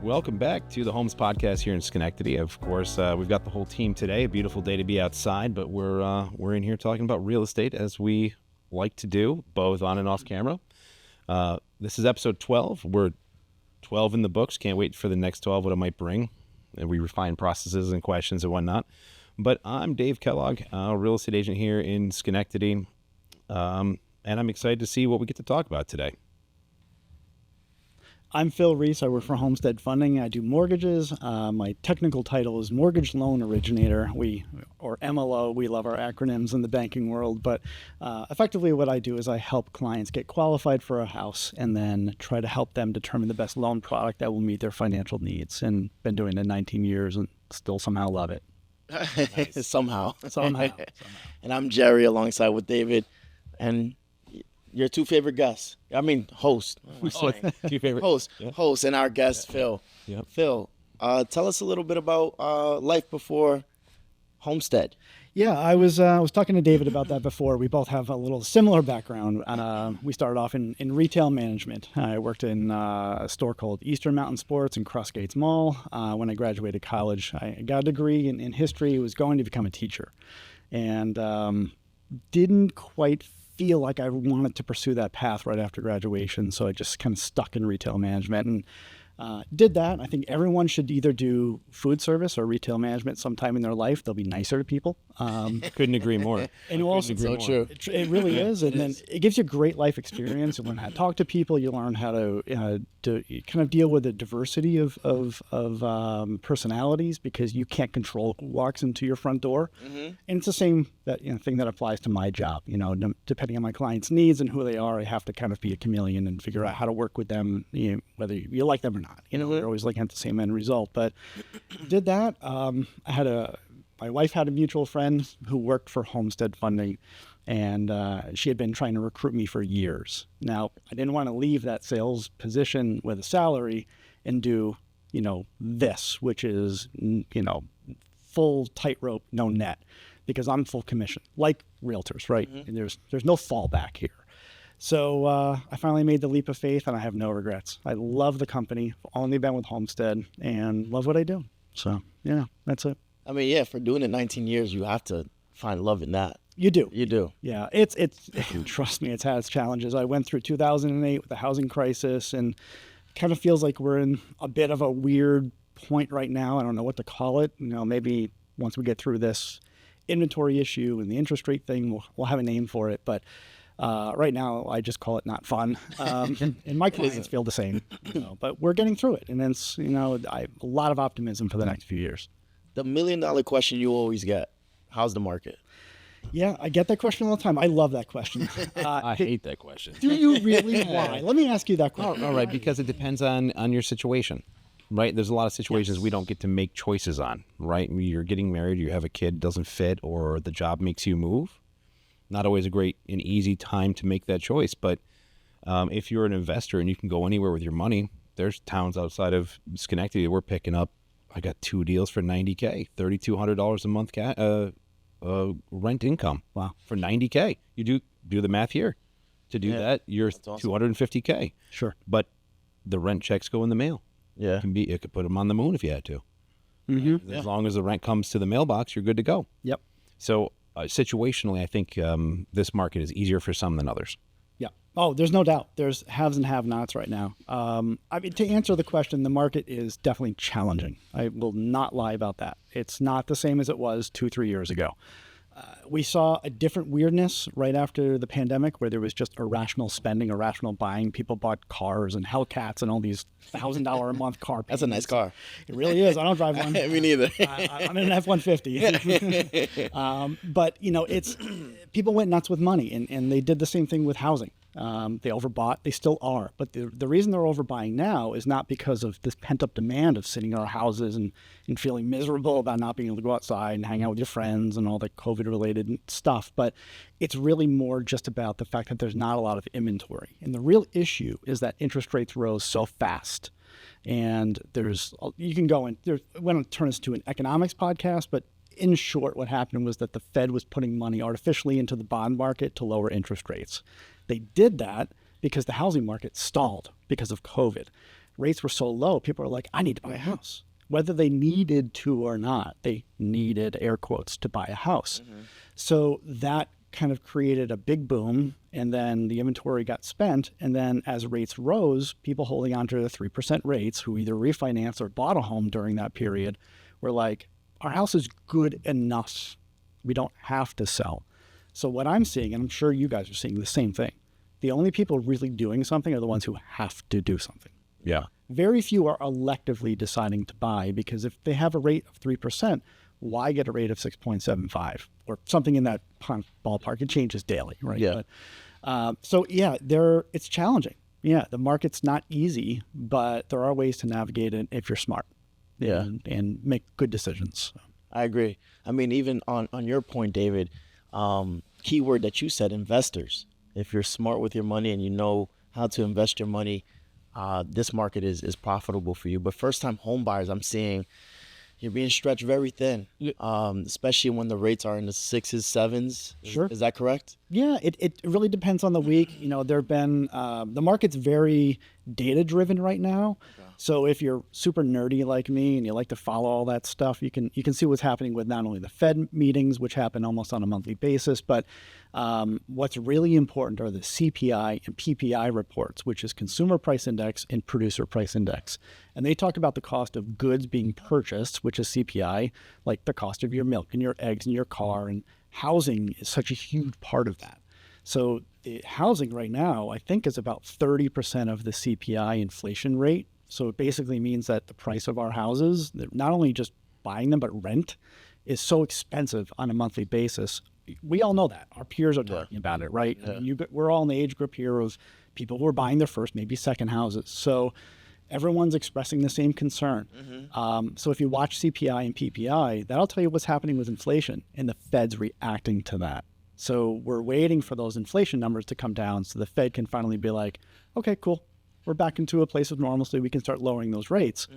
Welcome back to the Homes Podcast here in Schenectady. Of course, we've got the whole team today. A beautiful day to be outside, but we're in here talking about real estate as we like to do, both on and off camera. This is episode 12. We're 12 in the books. Can't wait for the next 12, what it might bring. And we refine processes and questions and whatnot. But I'm Dave Kellogg, a real estate agent here in Schenectady, and I'm excited to see what we get to talk about today. I'm Phil Reese. I work for Homestead Funding. I do mortgages. My technical title is Mortgage Loan Originator, or MLO. We love our acronyms in the banking world. But effectively what I do is I help clients get qualified for a house and then try to help them determine the best loan product that will meet their financial needs. And been doing it 19 years and still somehow love it. Nice. Somehow. And I'm Jerry alongside with David. And your two favorite guests. I mean, host. Two favorite Host, and our guest, Phil. Yep. Phil, tell us a little bit about life before Homestead. Yeah, I was talking to David about that before. We both have a little similar background. We started off in retail management. I worked in a store called Eastern Mountain Sports in Crossgates Mall. When I graduated college, I got a degree in history. I was going to become a teacher, and didn't quite feel like I wanted to pursue that path right after graduation. So I just kind of stuck in retail management and did that. I think everyone should either do food service or retail management sometime in their life. They'll be nicer to people. Couldn't agree more. And also, So true. It really is. And then it gives you great life experience. You learn how to talk to people. You learn how to kind of deal with the diversity of personalities, because you can't control who walks into your front door. Mm-hmm. And it's the same thing that applies to my job. Depending on my client's needs and who they are, I have to kind of be a chameleon and figure out how to work with them, whether you like them or not. They're always looking at the same end result. But did that. My wife had a mutual friend who worked for Homestead Funding, and she had been trying to recruit me for years. Now, I didn't want to leave that sales position with a salary and do, this, which is, full tightrope, no net, because I'm full commission, like realtors, right? Mm-hmm. And there's no fallback here. So I finally made the leap of faith, and I have no regrets. I love the company, only been with Homestead, and love what I do. So, yeah, that's it. I mean, yeah, for doing it 19 years, you have to find love in that. You do. You do. Yeah, it's trust me, it's had its challenges. I went through 2008 with the housing crisis, and kind of feels like we're in a bit of a weird point right now. I don't know what to call it. Maybe once we get through this inventory issue and the interest rate thing, we'll have a name for it. But right now, I just call it not fun. And my clients feel the same. But we're getting through it, and it's I have a lot of optimism for the next few years. The $1 million question you always get: how's the market? Yeah, I get that question all the time. I love that question. I hate that question. Do you really? Why? Let me ask you that question. All right, because it depends on your situation, right? There's a lot of situations we don't get to make choices on, right? You're getting married, you have a kid, doesn't fit, or the job makes you move. Not always a great and easy time to make that choice, but if you're an investor and you can go anywhere with your money, there's towns outside of Schenectady that we're picking up. I got 2 deals for $90K, $3,200 a month rent income. Wow. For $90K. You do the math here. To do that, you're awesome. $250K. Sure. But the rent checks go in the mail. Yeah. It could put them on the moon if you had to. Mm-hmm. As long as the rent comes to the mailbox, you're good to go. Yep. So situationally, I think this market is easier for some than others. Yeah. Oh, there's no doubt. There's haves and have-nots right now. To answer the question, the market is definitely challenging. I will not lie about that. It's not the same as it was 2-3 years ago. We saw a different weirdness right after the pandemic, where there was just irrational spending, irrational buying. People bought cars and Hellcats and all these $1,000 a month car payments. That's a nice car. It really is. I don't drive one. Me neither. I'm in an F-150. But it's people went nuts with money, and they did the same thing with housing. They overbought. They still are. But the reason they're overbuying now is not because of this pent-up demand of sitting in our houses and feeling miserable about not being able to go outside and hang out with your friends and all the COVID-related stuff. But it's really more just about the fact that there's not a lot of inventory. And the real issue is that interest rates rose so fast. And you can go and we want to turn this to an economics podcast, but in short, what happened was that the Fed was putting money artificially into the bond market to lower interest rates. They did that because the housing market stalled because of COVID. rates were so low, people were like, I need to buy a house. Whether they needed to or not, they needed, air quotes, to buy a house. So that kind of created a big boom, and then the inventory got spent. And then as rates rose, people holding on to the 3% rates who either refinanced or bought a home during that period were like, our house is good enough. We don't have to sell. So what I'm seeing, and I'm sure you guys are seeing the same thing, the only people really doing something are the ones who have to do something. Yeah. Very few are electively deciding to buy, because if they have a rate of 3%, why get a rate of 6.75 or something in that ballpark? It changes daily, right? Yeah. But, so yeah, it's challenging. Yeah, the market's not easy, but there are ways to navigate it if you're smart. Yeah. And make good decisions. I agree. I mean, even on your point, David, keyword that you said, investors. If you're smart with your money and you know how to invest your money, this market is profitable for you. But first-time home buyers, I'm seeing you're being stretched very thin, especially when the rates are in the 6s, 7s. Sure. Is that correct? Yeah, it really depends on the week. There have been, the market's very data-driven right now. So if you're super nerdy like me and you like to follow all that stuff, you can see what's happening with not only the Fed meetings, which happen almost on a monthly basis, but what's really important are the CPI and PPI reports, which is Consumer Price Index and Producer Price Index. And they talk about the cost of goods being purchased, which is CPI, like the cost of your milk and your eggs and your car, and housing is such a huge part of that. So the housing right now, I think, is about 30% of the CPI inflation rate. So it basically means that the price of our houses, not only just buying them, but rent, is so expensive on a monthly basis. We all know that. Our peers are talking about it, right? Yeah. We're all in the age group here of people who are buying their first, maybe second houses. So everyone's expressing the same concern. So if you watch CPI and PPI, that'll tell you what's happening with inflation, and the Fed's reacting to that. So we're waiting for those inflation numbers to come down so the Fed can finally be like, okay, cool. We're back into a place of normalcy. We can start lowering those rates.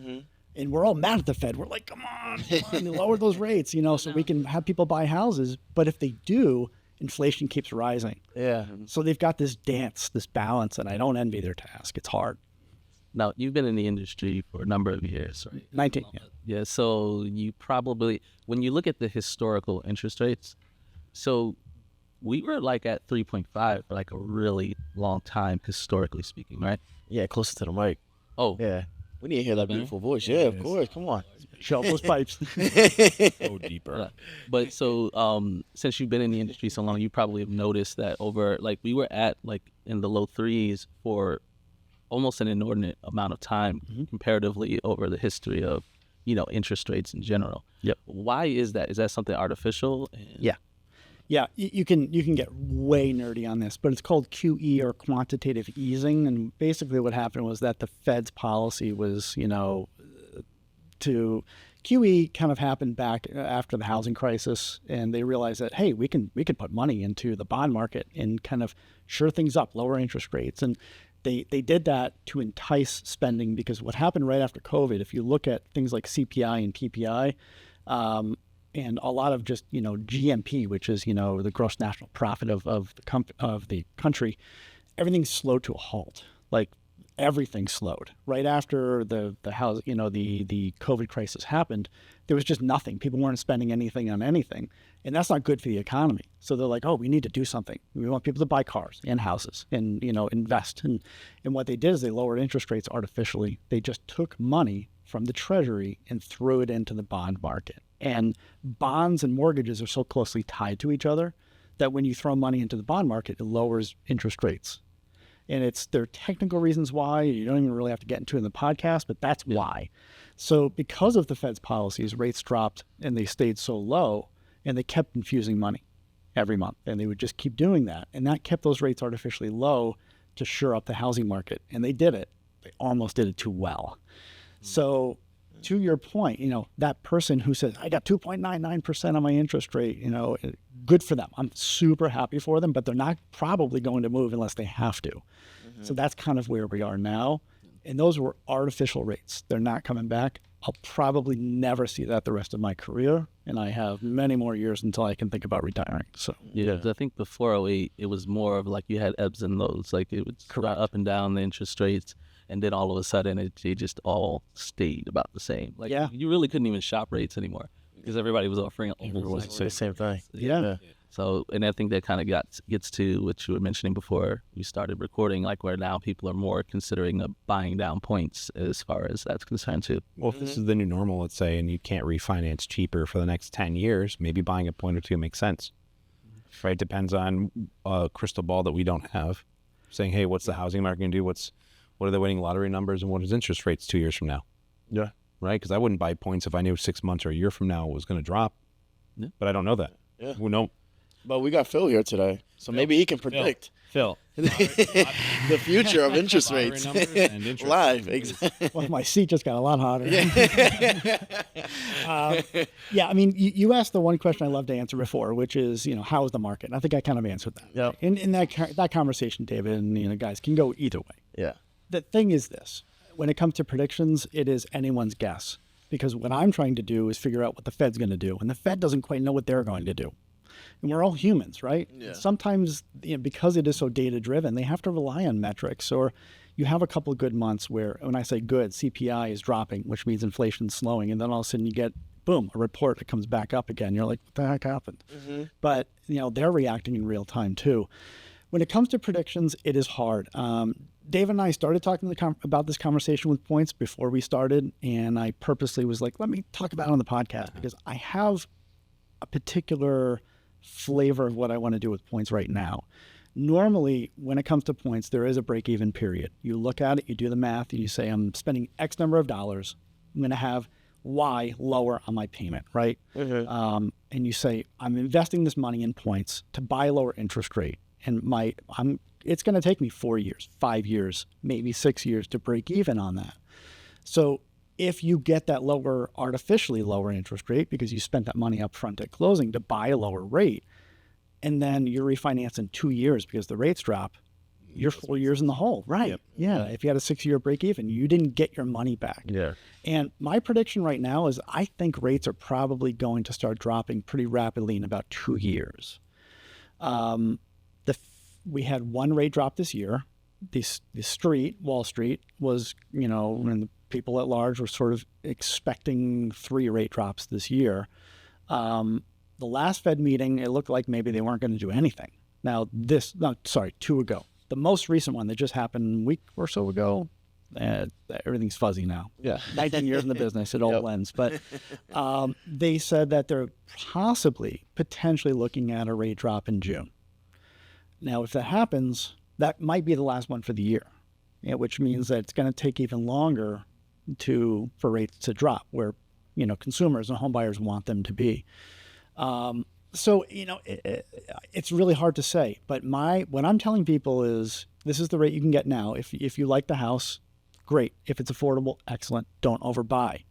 And we're all mad at the Fed. We're like, come on, lower those rates, so we can have people buy houses. But if they do, inflation keeps rising. Yeah. So they've got this dance, this balance, and I don't envy their task. It's hard. Now, you've been in the industry for a number of years, right? 19, yeah. Yeah, so you probably, when you look at the historical interest rates, so we were like at 3.5 for like a really long time, historically speaking, right? Yeah, closer to the mic. Oh. Yeah. We need to hear that beautiful voice. Yeah, of course. Come on. Shove those pipes. Go deeper. But so since you've been in the industry so long, you probably have noticed that over, like, we were at like in the low 3s for almost an inordinate amount of time comparatively over the history of, interest rates in general. Yep. Why is that? Is that something artificial? Yeah, you can get way nerdy on this, but it's called QE, or quantitative easing. And basically what happened was that the Fed's policy was, to QE kind of happened back after the housing crisis, and they realized that, hey, we can put money into the bond market and kind of shore things up, lower interest rates. And they did that to entice spending, because what happened right after COVID, if you look at things like CPI and PPI, and a lot of just, GNP, which is, the gross national profit of the country, everything slowed to a halt. Like, everything slowed. Right after the COVID crisis happened, there was just nothing. People weren't spending anything on anything. And that's not good for the economy. So they're like, oh, we need to do something. We want people to buy cars and houses and, invest. And what they did is they lowered interest rates artificially. They just took money from the Treasury and threw it into the bond market. And bonds and mortgages are so closely tied to each other that when you throw money into the bond market, it lowers interest rates. And there are technical reasons why. You don't even really have to get into it in the podcast, but that's why. So because of the Fed's policies, rates dropped and they stayed so low, and they kept infusing money every month. And they would just keep doing that. And that kept those rates artificially low to shore up the housing market. And they did it. They almost did it too well. So to your point, that person who says, I got 2.99% on my interest rate, good for them. I'm super happy for them, but they're not probably going to move unless they have to. So that's kind of where we are now. And those were artificial rates. They're not coming back. I'll probably never see that the rest of my career. And I have many more years until I can think about retiring. So yeah, I think before 08, it was more of like you had ebbs and lows. Like it would go up and down the interest rates. and then all of a sudden they just all stayed about the same. Like you really couldn't even shop rates anymore because everybody was offering The same thing. Yeah. So, and I think that kind of gets to what you were mentioning before we started recording, like where now people are more considering buying down points as far as that's concerned too. Well, if this is the new normal, let's say, and you can't refinance cheaper for the next 10 years, maybe buying a point or two makes sense. Right? Depends on a crystal ball that we don't have. Saying, hey, what's the housing market going to do? What are the winning lottery numbers, and what is interest rates 2 years from now? Yeah. Right? Because I wouldn't buy points if I knew 6 months or a year from now it was going to drop. Yeah. But I don't know that. Yeah. We know. But we got Phil here today, so maybe he can predict Phil. the future of interest rates. Live. Exactly. Well, my seat just got a lot hotter. I mean, you asked the one question I love to answer before, which is, how is the market? And I think I kind of answered that. Yeah. In that conversation, David, and guys can go either way. Yeah. The thing is this: when it comes to predictions, it is anyone's guess, because what I'm trying to do is figure out what the Fed's going to do, and the Fed doesn't quite know what they're going to do. And we're all humans, right? Yeah. Sometimes, because it is so data-driven, they have to rely on metrics. Or you have a couple of good months where, when I say good, CPI is dropping, which means inflation's slowing. And then all of a sudden you get, boom, a report that comes back up again. You're like, what the heck happened? Mm-hmm. But, they're reacting in real time too. When it comes to predictions, it is hard. Dave and I started talking about this conversation with points before we started. And I purposely was like, let me talk about it on the podcast, because I have a particular flavor of what I want to do with points right now. Normally, when it comes to points, there is a break-even period. You look at it, you do the math, and you say, I'm spending X number of dollars. I'm going to have Y lower on my payment, right? Mm-hmm. And you say, I'm investing this money in points to buy a lower interest rate. And it's going to take me 4 years, 5 years, maybe 6 years to break even on that. So if you get that artificially lower interest rate because you spent that money up front at closing to buy a lower rate, and then you refinance in 2 years because the rates drop, you're 4 years in the hole. Right. Yep. Yeah. If you had a 6-year break even, you didn't get your money back. Yeah. And my prediction right now is I think rates are probably going to start dropping pretty rapidly in about 2 years. We had one rate drop this year. Wall Street was, when the people at large were sort of expecting 3 rate drops this year. The last Fed meeting, it looked like maybe they weren't going to do anything. Now 2 ago. The most recent one that just happened a week or so ago, everything's fuzzy now. Yeah. 19 years in the business, it all blends. But they said that they're potentially looking at a rate drop in June. Now, if that happens, that might be the last one for the year, which means that it's going to take even longer for rates to drop, where consumers and home buyers want them to be. It's really hard to say. But what I'm telling people is this is the rate you can get now. If you like the house, great. If it's affordable, excellent. Don't overbuy.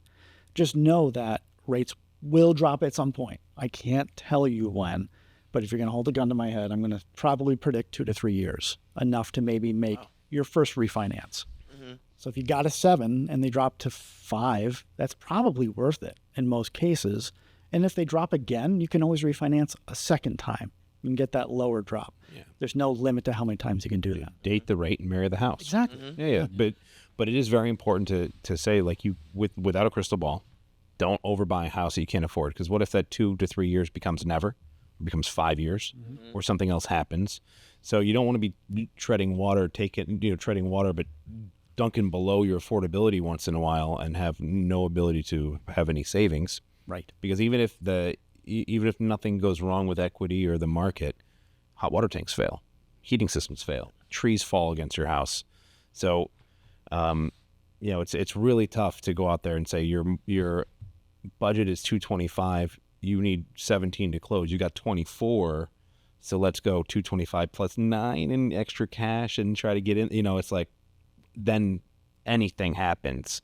Just know that rates will drop at some point. I can't tell you when. But if you're going to hold a gun to my head, I'm going to probably predict 2 to 3 years, enough to maybe make your first refinance. Mm-hmm. So if you got a 7 and they drop to 5, that's probably worth it in most cases. And if they drop again, you can always refinance a second time. You can get that lower drop. Yeah. There's no limit to how many times you can do that. Date the rate and marry the house. Exactly. Mm-hmm. Yeah. But it is very important to say, like, without a crystal ball, don't overbuy a house that you can't afford. Because what if that 2 to 3 years becomes never? Becomes 5 years, mm-hmm. or something else happens. So you don't want to be treading water, but dunking below your affordability once in a while and have no ability to have any savings. Right. Because even if nothing goes wrong with equity or the market, hot water tanks fail, heating systems fail, trees fall against your house. So, it's really tough to go out there and say your budget is $225. You need 17 to close. You got 24, so let's go 225 plus 9 in extra cash and try to get in. It's like then anything happens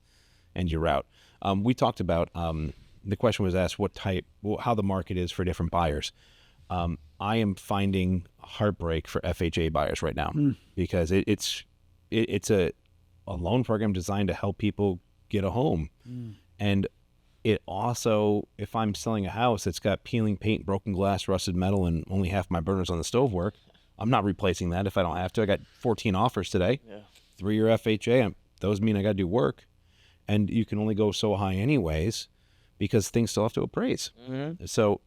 and you're out. We talked about the question was asked how the market is for different buyers. I am finding heartbreak for FHA buyers right now because it's a loan program designed to help people get a home, and it also, if I'm selling a house that's got peeling paint, broken glass, rusted metal, and only half my burners on the stove work, I'm not replacing that if I don't have to. I got 14 offers today. Yeah. 3-year FHA. those mean I got to do work, and you can only go so high anyways because things still have to appraise. So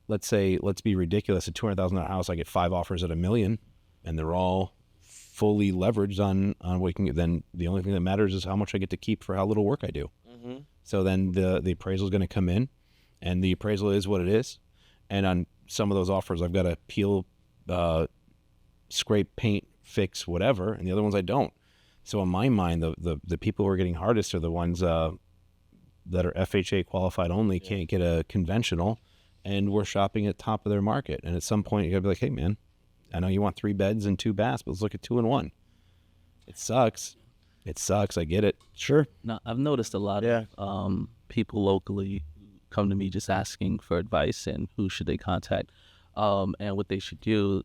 let's be ridiculous. A $200,000 house, I get 5 offers at $1 million, and they're all fully leveraged on what you can get. Then the only thing that matters is how much I get to keep for how little work I do. So then the appraisal is going to come in, and the appraisal is what it is. And on some of those offers, I've got to peel, scrape, paint, fix, whatever, and the other ones I don't. So in my mind, the people who are getting hardest are the ones that are FHA qualified only, can't get a conventional, and we're shopping at top of their market. And at some point, you got to be like, hey, man, I know you want 3 beds and 2 baths, but let's look at 2 and 1. It sucks. I get it. Sure. Now, I've noticed a lot of people locally come to me just asking for advice and who should they contact, and what they should do.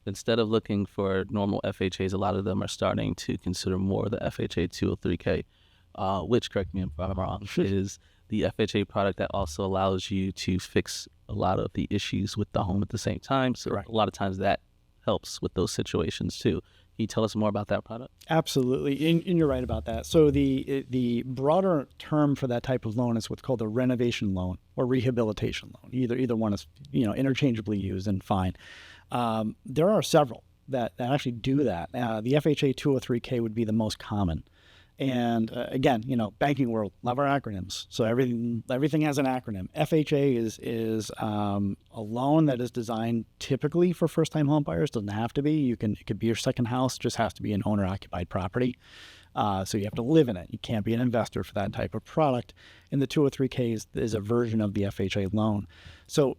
Instead of looking for normal FHAs, a lot of them are starting to consider more the FHA 203K, which, correct me if I'm wrong, is the FHA product that also allows you to fix a lot of the issues with the home at the same time. So a lot of times that helps with those situations too. Can you tell us more about that product? Absolutely, and you're right about that. So the broader term for that type of loan is what's called a renovation loan or rehabilitation loan. Either one is interchangeably used and fine. There are several that actually do that. The FHA 203K would be the most common. And again, banking world, love our acronyms. So everything has an acronym. FHA is a loan that is designed typically for first-time home buyers. Doesn't have to be. It could be your second house. Just has to be an owner-occupied property. So you have to live in it. You can't be an investor for that type of product. And the 203K is a version of the FHA loan. So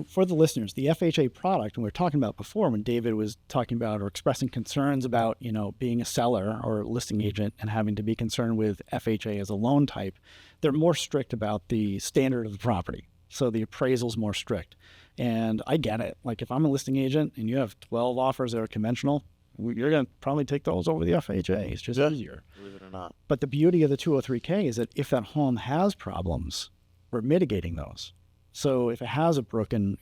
for the listeners, the FHA product, and we were talking about before when David was talking about or expressing concerns about, being a seller or listing agent and having to be concerned with FHA as a loan type, they're more strict about the standard of the property. So the appraisal's more strict. And I get it. Like if I'm a listing agent and you have 12 offers that are conventional, you're going to probably take those over the FHA. It's just easier. Believe it or not. But the beauty of the 203K is that if that home has problems, we're mitigating those. So if it has a broken,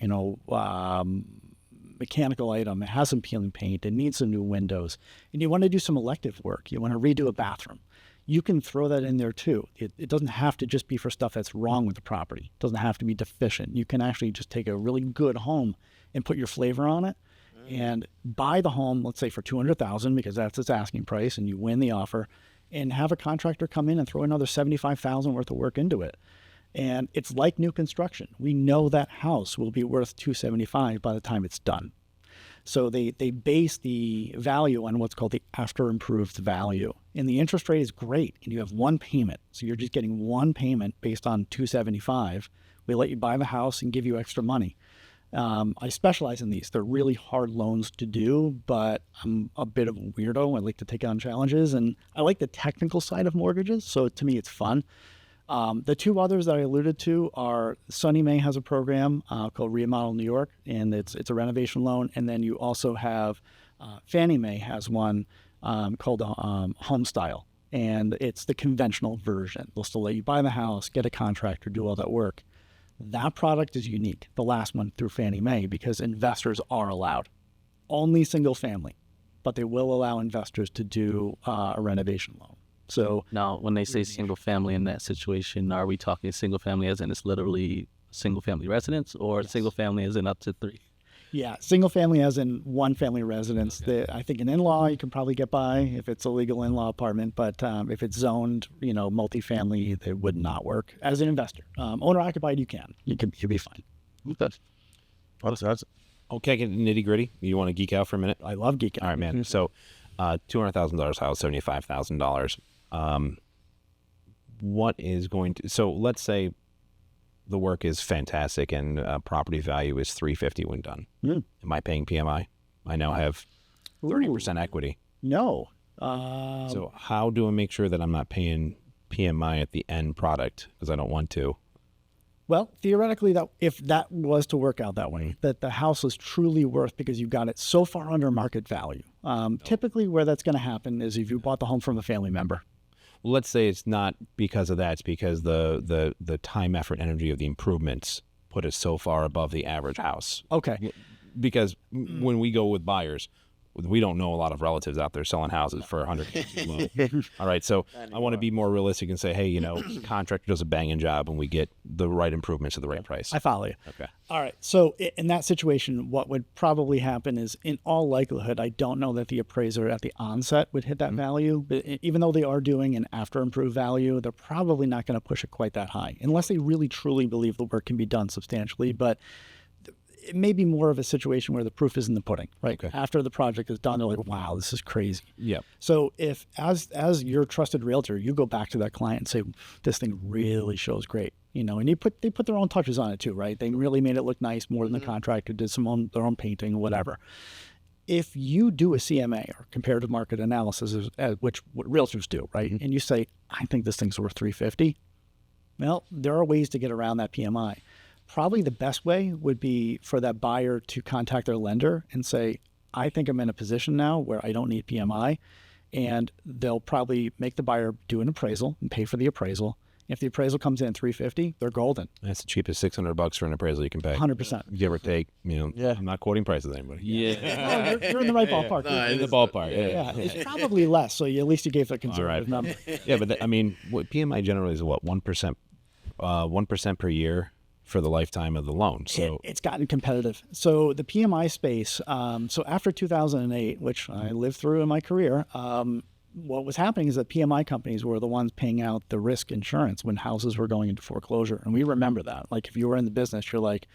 mechanical item, it has some peeling paint, it needs some new windows, and you want to do some elective work, you want to redo a bathroom, you can throw that in there too. It doesn't have to just be for stuff that's wrong with the property. It doesn't have to be deficient. You can actually just take a really good home and put your flavor on it and buy the home, let's say for $200,000 because that's its asking price, and you win the offer, and have a contractor come in and throw another $75,000 worth of work into it. And it's like new construction. We know that house will be worth $275,000 by the time it's done. So they base the value on what's called the after improved value. And the interest rate is great. And you have one payment. So you're just getting one payment based on $275,000. We let you buy the house and give you extra money. I specialize in these. They're really hard loans to do, but I'm a bit of a weirdo. I like to take on challenges, and I like the technical side of mortgages. So to me, it's fun. The 2 others that I alluded to are Sunny Mae has a program called Remodel New York, and it's a renovation loan. And then you also have Fannie Mae has one called Home Style, and it's the conventional version. They'll still let you buy the house, get a contractor, do all that work. That product is unique, the last one through Fannie Mae, because investors are allowed. Only single family, but they will allow investors to do a renovation loan. So now, when they say single family in that situation, are we talking single family as in it's literally single family residence, or single family as in up to 3? Yeah, single family as in one family residence. Okay. I think an in-law you can probably get by if it's a legal in-law apartment, but if it's zoned, multifamily, it would not work as an investor. Owner-occupied, you can. You'll be fine. Okay. Okay, get nitty gritty. You want to geek out for a minute? I love geeking. All right, man. So, $200,000 house, $75,000. What is going to? So let's say the work is fantastic and property value is $350 when done. Am I paying PMI? I now have 30% equity. No. So how do I make sure that I'm not paying PMI at the end product because I don't want to? Well, theoretically, that if that was to work out that way, that the house is truly worth because you got it so far under market value. Typically, where that's going to happen is if you bought the home from a family member. Well, let's say it's not because of that. It's because the time, effort, energy of the improvements put us so far above the average house. Okay. Because when we go with buyers, we don't know a lot of relatives out there selling houses for 100. All right, so I want to be more realistic and say, hey, you know, the contractor does a banging job and we get the right improvements at the right price. I follow you. Okay. All right. So in that situation, what would probably happen is, in all likelihood, I don't know that the appraiser at the onset would hit that value. But even though they are doing an after improved value, they're probably not going to push it quite that high unless they really truly believe the work can be done substantially. But it may be more of a situation where the proof is in the pudding, right? Okay. After the project is done, they're like, wow, this is crazy. Yeah. So if, as your trusted realtor, you go back to that client and say, this thing really shows great, you know, and they put their own touches on it too, right? They really made it look nice more than the contractor did, their own painting, whatever. If you do a CMA, or comparative market analysis, which what realtors do, right? And you say, I think this thing's worth $350. Well, there are ways to get around that PMI. Probably the best way would be for that buyer to contact their lender and say, I think I'm in a position now where I don't need PMI. And they'll probably make the buyer do an appraisal and pay for the appraisal. If the appraisal comes in at $350, they're golden. That's the cheapest $600 for an appraisal you can pay. 100%. Give or take, you know. Yeah. I'm not quoting prices to anybody. Yeah. Oh, you're in the right ballpark. In the ballpark. Yeah. It's probably less. So at least you gave the conservative number. Yeah, but I mean, what PMI generally is what, 1%, 1% per year for the lifetime of the loan. So It's gotten competitive. So the PMI space, so after 2008, which I lived through in my career, what was happening is that PMI companies were the ones paying out the risk insurance when houses were going into foreclosure. And we remember that. Like if you were in the business, you're like,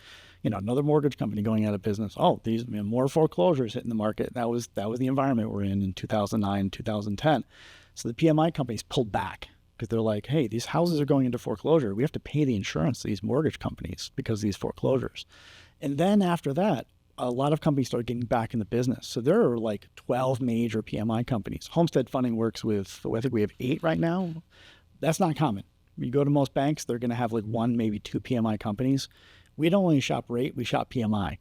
you know, another mortgage company going out of business. Oh, these more foreclosures hitting the market. That was the environment we're in 2009, 2010. So the PMI companies pulled back, because they're like, hey, these houses are going into foreclosure. We have to pay the insurance to these mortgage companies because of these foreclosures. And then after that, a lot of companies started getting back in the business. So there are like 12 major PMI companies. Homestead Funding works with, I think we have 8 right now. That's not common. You go to most banks, they're going to have like 1, maybe 2 PMI companies. We don't only shop rate, we shop PMI.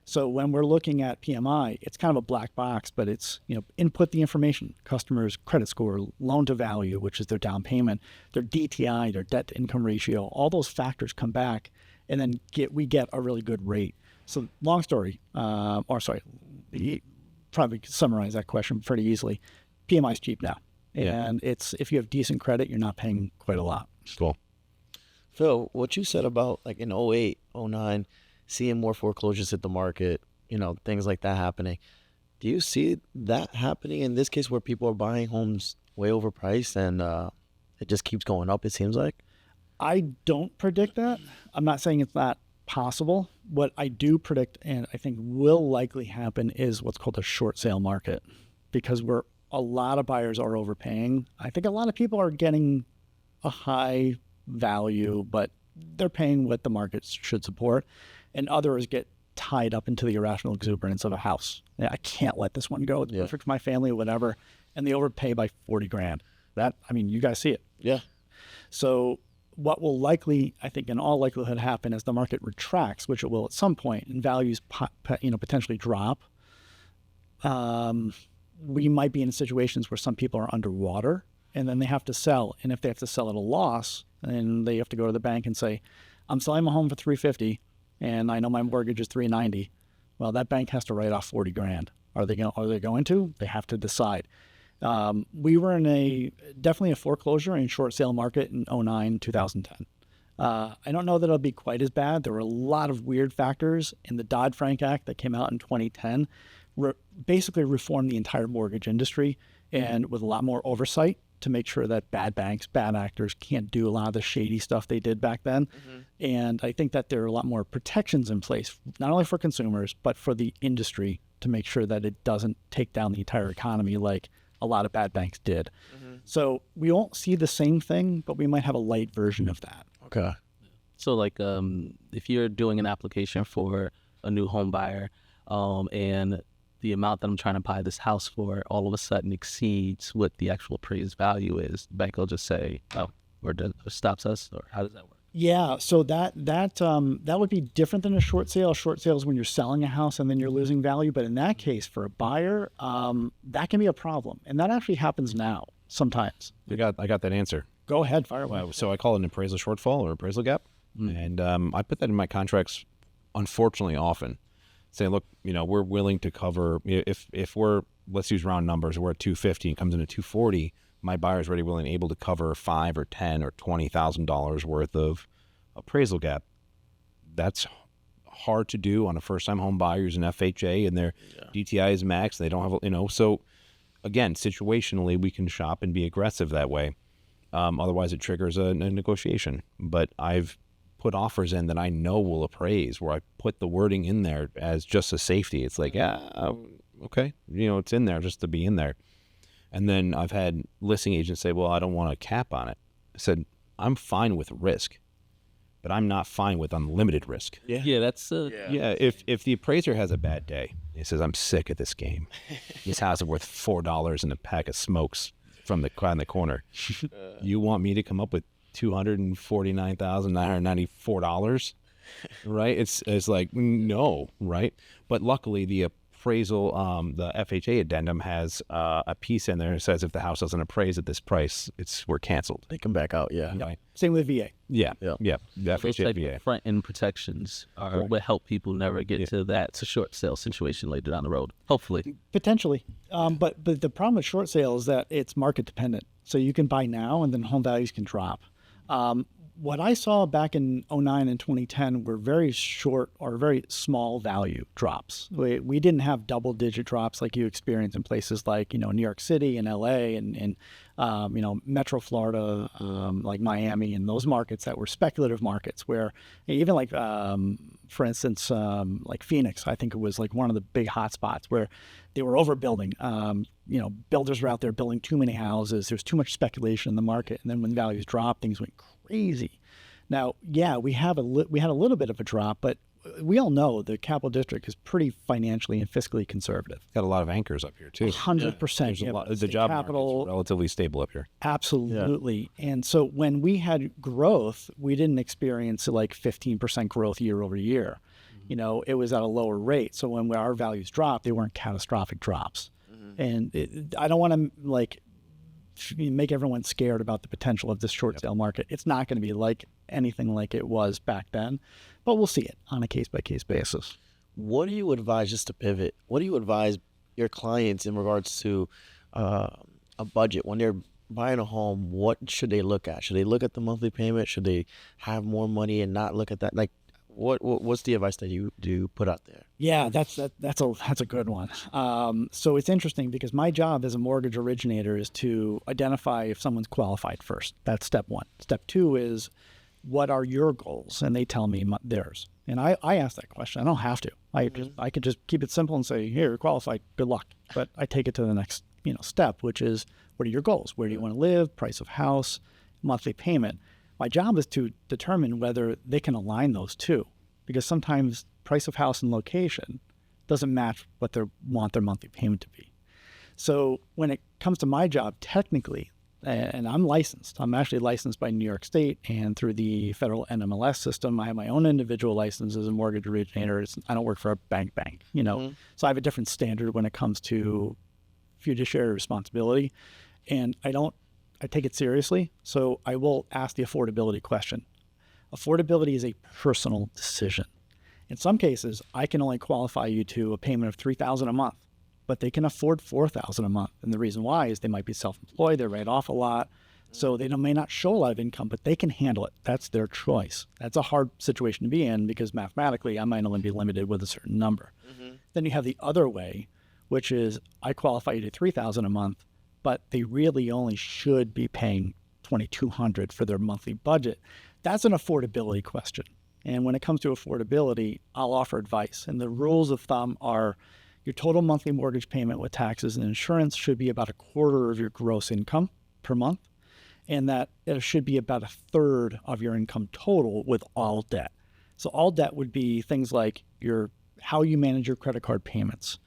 So when we're looking at PMI, it's kind of a black box, but it's, you know, input the information, customers' credit score, loan to value, which is their down payment, their DTI, their debt to income ratio, all those factors come back, and then we get a really good rate. So long story, probably summarize that question pretty easily. PMI is cheap now. And it's, if you have decent credit, you're not paying quite a lot. cool. Phil, what you said about like in 08, 09, seeing more foreclosures hit the market, you know, things like that happening. Do you see that happening in this case where people are buying homes way overpriced and it just keeps going up, it seems like? I don't predict that. I'm not saying it's not possible. What I do predict, and I think will likely happen, is what's called a short sale market, because a lot of buyers are overpaying. I think a lot of people are getting a high value, but they're paying what the market should support, and others get tied up into the irrational exuberance of a house. I can't let this one go. It's perfect for my family, whatever, and they overpay by 40 grand. That, I mean, you guys see it. Yeah. So what will likely, I think, in all likelihood happen as the market retracts, which it will at some point, and values potentially drop, we might be in situations where some people are underwater and then they have to sell. And if they have to sell at a loss, then they have to go to the bank and say, I'm selling my home for $350 and I know my mortgage is $390. Well, that bank has to write off 40 grand. Are they going to? They have to decide. We were in definitely a foreclosure and short sale market in 2009, 2010. I don't know that it'll be quite as bad. There were a lot of weird factors in the Dodd-Frank Act that came out in 2010, basically reformed the entire mortgage industry, and with a lot more oversight to make sure that bad banks, bad actors can't do a lot of the shady stuff they did back then. And I think that there are a lot more protections in place, not only for consumers, but for the industry, to make sure that it doesn't take down the entire economy like a lot of bad banks did. So we won't see the same thing, but we might have a light version of that. Okay. So like if you're doing an application for a new home buyer and the amount that I'm trying to buy this house for all of a sudden exceeds what the actual appraised value is, the bank will just say, oh, or stops us, or how does that work? Yeah, so that would be different than a short sale. A short sale is when you're selling a house and then you're losing value. But in that case, for a buyer, that can be a problem, and that actually happens now sometimes. I got that answer. Go ahead, fire away. So I call it an appraisal shortfall or appraisal gap, and I put that in my contracts, unfortunately, often. saying, look, we're willing to cover, if we're, let's use round numbers, we're at 250 and comes in at 240, my buyer's already willing and able to cover $5 or $10 or $20,000 worth of appraisal gap. That's hard to do on a first-time home buyer who's an FHA and their DTI is max. They don't have, so again, situationally, we can shop and be aggressive that way. Otherwise, it triggers a negotiation. But I've put offers in that I know will appraise, where I put the wording in there as just a safety. It's like, okay, it's in there just to be in there. And then I've had listing agents say, well, I don't want a cap on it. I said, I'm fine with risk, but I'm not fine with unlimited risk. Yeah, that's If the appraiser has a bad day, he says, I'm sick of this game. This house is worth $4 and a pack of smokes from the corner. You want me to come up with $249,994, right? It's like, no, right? But luckily the appraisal, the FHA addendum has a piece in there that says if the house doesn't appraise at this price, we're canceled. They come back out. Yeah. Right? Same with VA. Yeah. The those FHA type VA. of front end protections are what help people never get to that. It's a short sale situation later down the road, hopefully. Potentially. But the problem with short sale is that it's market dependent. So you can buy now and then home values can drop. What I saw back in 2009 and 2010 were very short or very small value drops. We didn't have double digit drops like you experience in places like, New York City and LA and Metro Florida, like Miami, and those markets that were speculative markets where even like, for instance, like Phoenix, I think it was like one of the big hot spots where they were overbuilding. Builders were out there building too many houses. There's too much speculation in the market. And then when values dropped, things went crazy. Now, we had a little bit of a drop, but we all know the Capital District is pretty financially and fiscally conservative. Got a lot of anchors up here too. 100%. The job capital market's relatively stable up here. Absolutely. Yeah. And so when we had growth, we didn't experience like 15% growth year over year. It was at a lower rate. So when our values dropped, they weren't catastrophic drops. And I don't want to make everyone scared about the potential of this short sale market. It's not going to be like anything like it was back then, but we'll see it on a case-by-case basis. What do you advise, just to pivot, what do you advise your clients in regards to a budget? When they're buying a home, what should they look at? Should they look at the monthly payment? Should they have more money and not look at that? Like, what's the advice that you do put out there? Yeah, that's a good one. So it's interesting because my job as a mortgage originator is to identify if someone's qualified first. That's step one. Step two is, what are your goals? And they tell me theirs. And I ask that question. I don't have to. I could just keep it simple and say, here, you're qualified. Good luck. But I take it to the next step, which is, what are your goals? Where do you want to live? Price of house, monthly payment. My job is to determine whether they can align those two, because sometimes price of house and location doesn't match what they want their monthly payment to be. So when it comes to my job, technically, and I'm licensed. I'm actually licensed by New York State and through the federal NMLS system. I have my own individual license as a mortgage originator. I don't work for a bank, So I have a different standard when it comes to fiduciary responsibility, and I take it seriously. So I will ask the affordability question. Affordability is a personal decision. In some cases, I can only qualify you to a payment of $3,000 a month, but they can afford $4,000 a month. And the reason why is they might be self-employed, they write off a lot, so they may not show a lot of income, but they can handle it. That's their choice. That's a hard situation to be in because mathematically, I might only be limited with a certain number. Then you have the other way, which is I qualify you to $3,000 a month, but they really only should be paying $2,200 for their monthly budget. That's an affordability question. And when it comes to affordability, I'll offer advice. And the rules of thumb are your total monthly mortgage payment with taxes and insurance should be about a quarter of your gross income per month. And that it should be about a third of your income total with all debt. So all debt would be things like how you manage your credit card payments,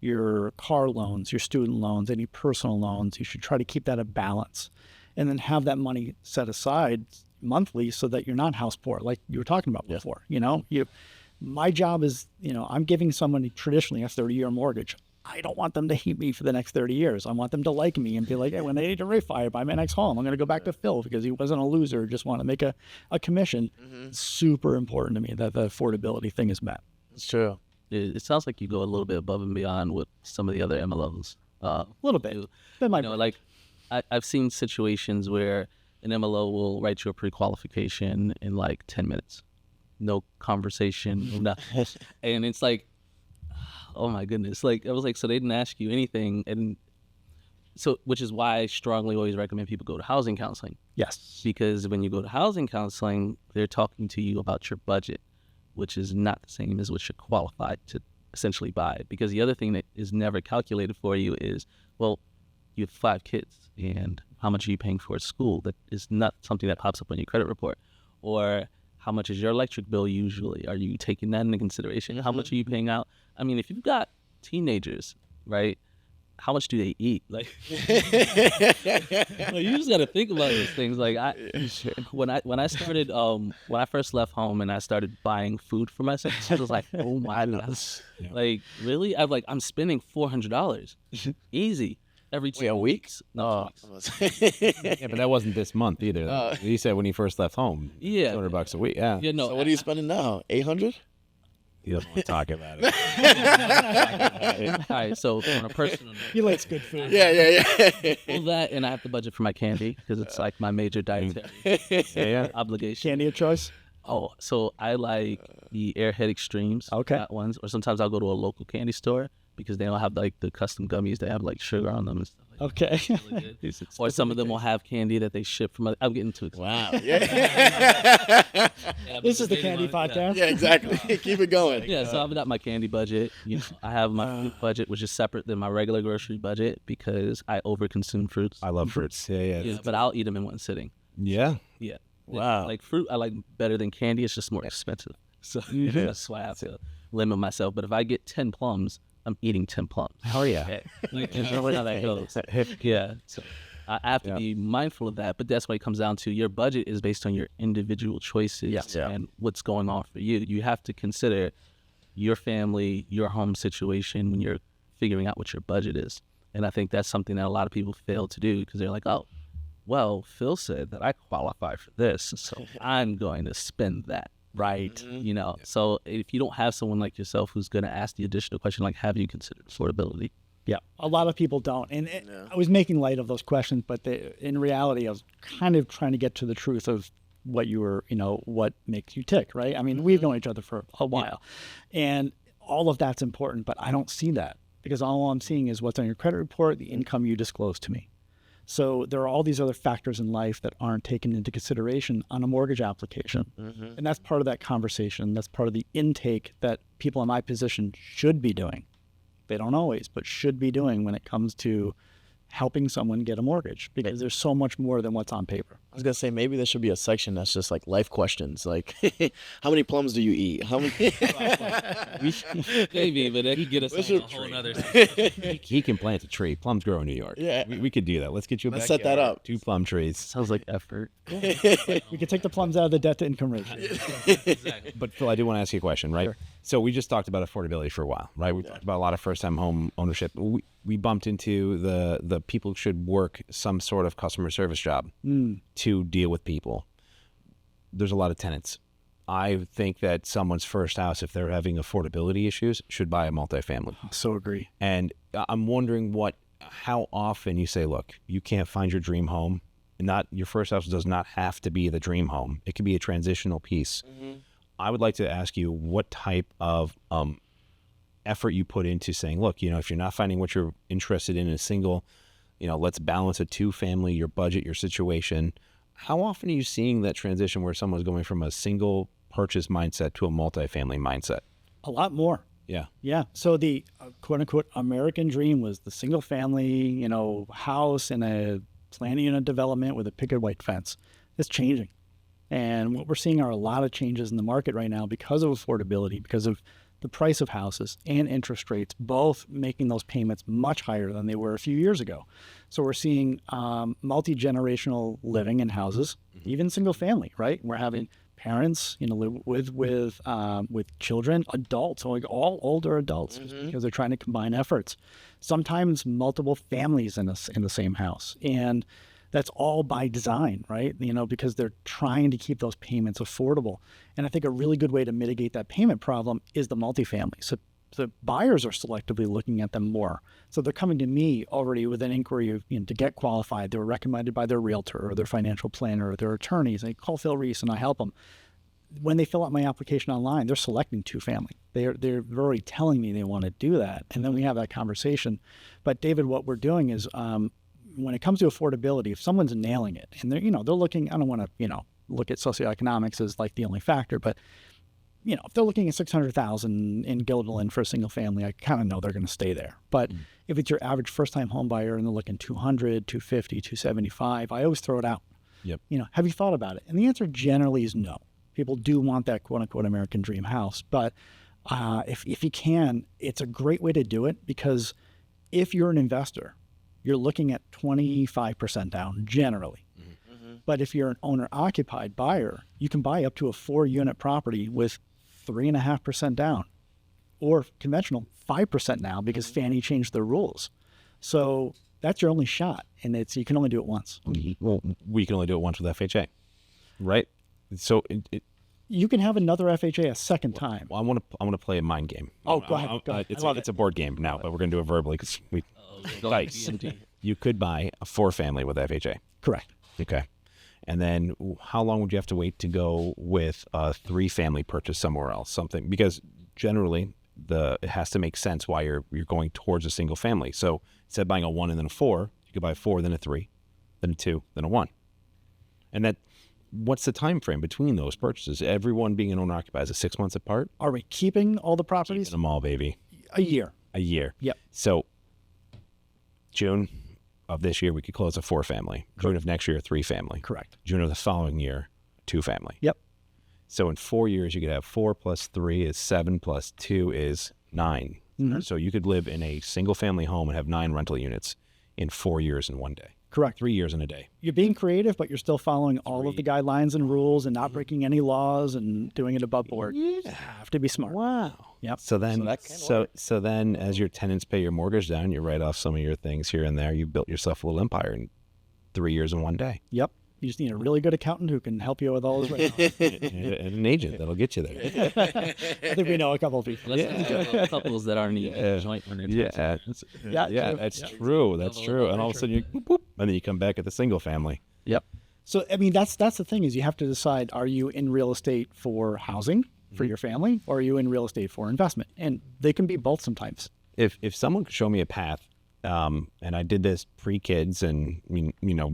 your car loans, your student loans, any personal loans. You should try to keep that a balance. And then have that money set aside monthly so that you're not house poor, like you were talking about before. My job is, I'm giving somebody traditionally a 30-year mortgage. I don't want them to hate me for the next 30 years. I want them to like me and be like, hey, when they need to refi or buy my next home, I'm going to go back to Phil because he wasn't a loser, just want to make a commission. It's super important to me that the affordability thing is met. It's true. It sounds like you go a little bit above and beyond what some of the other MLOs. A little bit. do. That might You know, like I've seen situations where an MLO will write you a pre-qualification in like 10 minutes, no conversation, no nothing, and it's like, oh my goodness, like I was like, so they didn't ask you anything, and so which is why I strongly always recommend people go to housing counseling. Yes. Because when you go to housing counseling, they're talking to you about your budget, which is not the same as what you're qualified to essentially buy. Because the other thing that is never calculated for you is, well, you have 5 kids, and how much are you paying for at school? That is not something that pops up on your credit report. Or how much is your electric bill usually? Are you taking that into consideration? How much are you paying out? I mean, if you've got teenagers, right? How much do they eat? Like, well, you just got to think about these things. Like, when I started, when I first left home and I started buying food for myself, I was like, oh my gosh, like really? I'm spending $400 easy every 2 Wait, a week? weeks. No, 2 weeks. Yeah, but that wasn't this month either. You said when you first left home, Yeah. $200 a week. Yeah. Yeah, no. So what are you spending now? 800? He doesn't want to talk about it. All right, so on a personal note, He likes good food. Yeah. all that, and I have to budget for my candy because it's like my major dietary Yeah. obligation. Candy of choice? Oh, so I like the Airhead Extremes. Okay. That ones, or sometimes I'll go to a local candy store because they don't have like the custom gummies. They have like sugar on them and stuff. Like Okay. that. Really good. Or some of them will have candy that they ship from. I'm getting too excited. Wow. Yeah. This is the candy podcast. Yeah, exactly. Keep it going. Yeah, so I've got my candy budget. You know, I have my fruit budget, which is separate than my regular grocery budget because I overconsume fruits. I love fruits. Yeah. Yeah, but I'll eat them in one sitting. Yeah. Yeah. Wow. Like fruit, I like better than candy. It's just more expensive. So that's why I have to limit myself. But if I get 10 plums, I'm eating 10 plums. Hell yeah. Okay? Like, that's really how that goes. Yeah. So I have to be mindful of that. But that's why it comes down to your budget is based on your individual choices and what's going on for you. You have to consider your family, your home situation when you're figuring out what your budget is. And I think that's something that a lot of people fail to do because they're like, oh, well, Phil said that I qualify for this, so I'm going to spend that. Right. You know, so if you don't have someone like yourself who's going to ask the additional question, like, have you considered affordability? Yeah, a lot of people don't. And I was making light of those questions, but in reality, I was kind of trying to get to the truth of what you were, what makes you tick, right? I mean, we've known each other for a while, and all of that's important, but I don't see that because all I'm seeing is what's on your credit report, the income you disclose to me. So there are all these other factors in life that aren't taken into consideration on a mortgage application. And that's part of that conversation. That's part of the intake that people in my position should be doing. They don't always, but should be doing when it comes to helping someone get a mortgage because there's so much more than what's on paper. I was gonna say maybe there should be a section that's just like life questions, like how many plums do you eat? How many? Maybe, but that could get us What's on a your whole other. He can plant a tree. Plums grow in New York. Yeah. We could do that. Let's get you a Let's set that backyard, up. 2 plum trees. Sounds like effort. We could take the plums out of the debt to income ratio. Exactly. But Phil, I do want to ask you a question, right? Sure. So we just talked about affordability for a while, right? We talked about a lot of first-time home ownership. We bumped into the people should work some sort of customer service job to deal with people. There's a lot of tenants. I think that someone's first house, if they're having affordability issues, should buy a multifamily. So agree. And I'm wondering how often you say, look, you can't find your dream home. Not your first house does not have to be the dream home. It could be a transitional piece. I would like to ask you what type of effort you put into saying, look, if you're not finding what you're interested in a single, let's balance a 2-family, your budget, your situation. How often are you seeing that transition where someone's going from a single purchase mindset to a multifamily mindset? A lot more. Yeah. Yeah. So the quote unquote American dream was the single family, house in a planning unit development with a picket white fence. It's changing. And what we're seeing are a lot of changes in the market right now because of affordability, because of the price of houses and interest rates, both making those payments much higher than they were a few years ago. So we're seeing multi-generational living in houses, even single family, right? We're having parents, live with children, adults, like all older adults, because they're trying to combine efforts. Sometimes multiple families in the same house, and That's all by design, right? Because they're trying to keep those payments affordable. And I think a really good way to mitigate that payment problem is the multifamily. So the buyers are selectively looking at them more. So they're coming to me already with an inquiry of, to get qualified. They were recommended by their realtor or their financial planner or their attorneys. They call Phil Reese and I help them. When they fill out my application online, they're selecting 2-family. They're already telling me they want to do that. And then we have that conversation. But David, what we're doing is, when it comes to affordability, if someone's nailing it and they're looking, I don't want to, look at socioeconomics as like the only factor, but if they're looking at $600,000 in Guilderland for a single family, I kind of know they're going to stay there. But if it's your average first-time home buyer and they're looking 200, 250, 275, I always throw it out. Yep. Have you thought about it? And the answer generally is no. People do want that quote-unquote American dream house. But if you can, it's a great way to do it, because if you're an investor, you're looking at 25% down generally. But if you're an owner-occupied buyer, you can buy up to a 4-unit property with 3.5% down, or conventional 5% now, because Fannie changed their rules. So that's your only shot, and you can only do it once. Well, we can only do it once with FHA, right? So you can have another FHA a second time. Well, I want to play a mind game. Oh, go ahead. Go ahead. It's a board game now, but we're going to do it verbally because we dice. You could buy a 4-family with FHA. Correct. Okay. And then how long would you have to wait to go with a 3-family purchase somewhere else? Something, because generally it has to make sense why you're going towards a single family. So instead of buying a 1 and then a 4, you could buy a 4, then a 3, then a 2, then a 1. And what's the time frame between those purchases? Everyone being an owner occupied, is it 6 months apart? Are we keeping all the properties? Keeping them all, baby. A year. A year. Yep. So June of this year, we could close a 4-family. June of next year, a 3-family. Correct. June of the following year, 2-family. Yep. So in 4 years, you could have 4 plus 3 is 7 plus 2 is 9. Mm-hmm. So you could live in a single-family home and have 9 rental units in 4 years in one day. Correct. 3 years in a day. You're being creative, but you're still following all of the guidelines and rules and not breaking any laws and doing it above board. You have to be smart. Wow. Yep. So then, that can work. so then, as your tenants pay your mortgage down, you write off some of your things here and there. You built yourself a little empire in 3 years in one day. Yep. You just need a really good accountant who can help you with all those write-offs. And an agent that'll get you there. I think we know a couple of people. Couples that aren't even joint when they're That's true. That's true. And all of a sudden, you boop, boop, and then you come back at the single family. Yep. So, I mean, that's the thing, is you have to decide, are you in real estate for housing for your family, or are you in real estate for investment? And they can be both sometimes. If someone could show me a path, and I did this pre-kids and,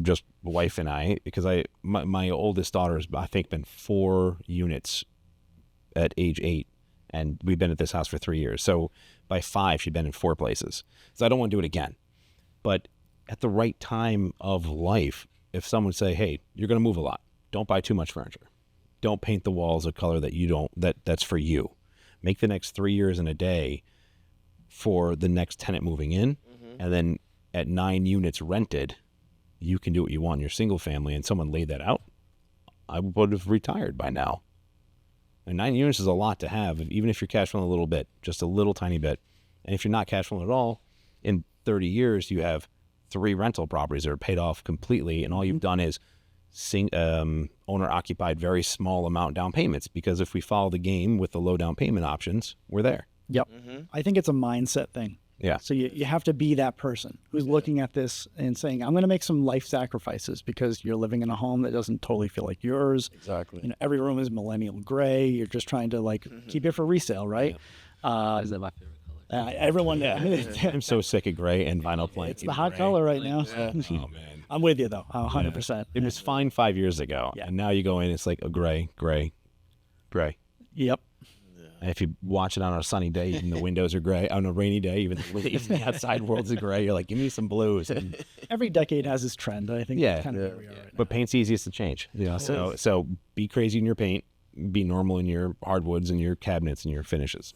just wife and I, because my oldest daughter's, I think, been 4 units at age 8, and we've been at this house for 3 years. So by 5, she'd been in 4 places. So I don't want to do it again. But at the right time of life, if someone would say, hey, you're going to move a lot, don't buy too much furniture. Don't paint the walls a color that's for you. Make the next 3 years in a day for the next tenant moving in. And then at 9 units rented, you can do what you want in your single family, and someone laid that out, I would have retired by now. And 9 units is a lot to have, even if you're cash flowing a little bit, just a little tiny bit. And if you're not cash flowing at all, in 30 years, you have 3 rental properties that are paid off completely, and all you've done is owner-occupied very small amount down payments, because if we follow the game with the low down payment options, we're there. Yep. I think it's a mindset thing. Yeah. So you have to be that person who's looking at this and saying, I'm going to make some life sacrifices, because you're living in a home that doesn't totally feel like yours. Exactly. Every room is millennial gray. You're just trying to keep it for resale, right? Is that my favorite color? Everyone, I'm so sick of gray and vinyl plank. it's the hot color right now. Oh, man. I'm with you, though, 100%. It was fine 5 years ago, and now you go in, it's like a gray. Yep. And if you watch it on a sunny day, even the windows are gray. On a rainy day, even the outside world's are gray. You're like, give me some blues. And, Every decade has its trend. I think that's kind of where we are right now. but paint's easiest to change. So be crazy in your paint. Be normal in your hardwoods and your cabinets and your finishes.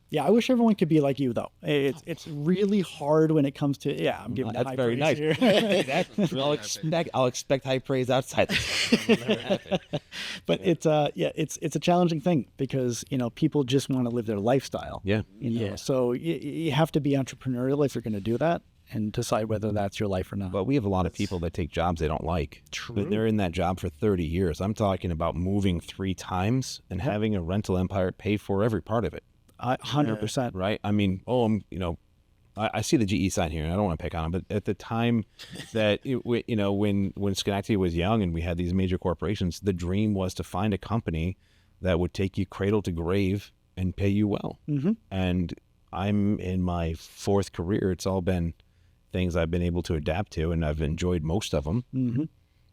Yeah, I wish everyone could be like you, though. It's really hard when it comes to, I'm giving That's high very praise nice. here. I'll expect high praise outside. But it's a challenging thing, because people just want to live their lifestyle. Yeah. So you have to be entrepreneurial if you're going to do that. and decide whether that's your life or not. But we have a lot of people that take jobs they don't like. True. But they're in that job for 30 years. I'm talking about moving 3 times and having a rental empire pay for every part of it. 100%. Right? I mean, I see the GE sign here, and I don't want to pick on them, but at the time that, when Schenectady was young and we had these major corporations, the dream was to find a company that would take you cradle to grave and pay you well. Mm-hmm. And I'm in my 4th career. It's all been things I've been able to adapt to, and I've enjoyed most of them. Mm-hmm.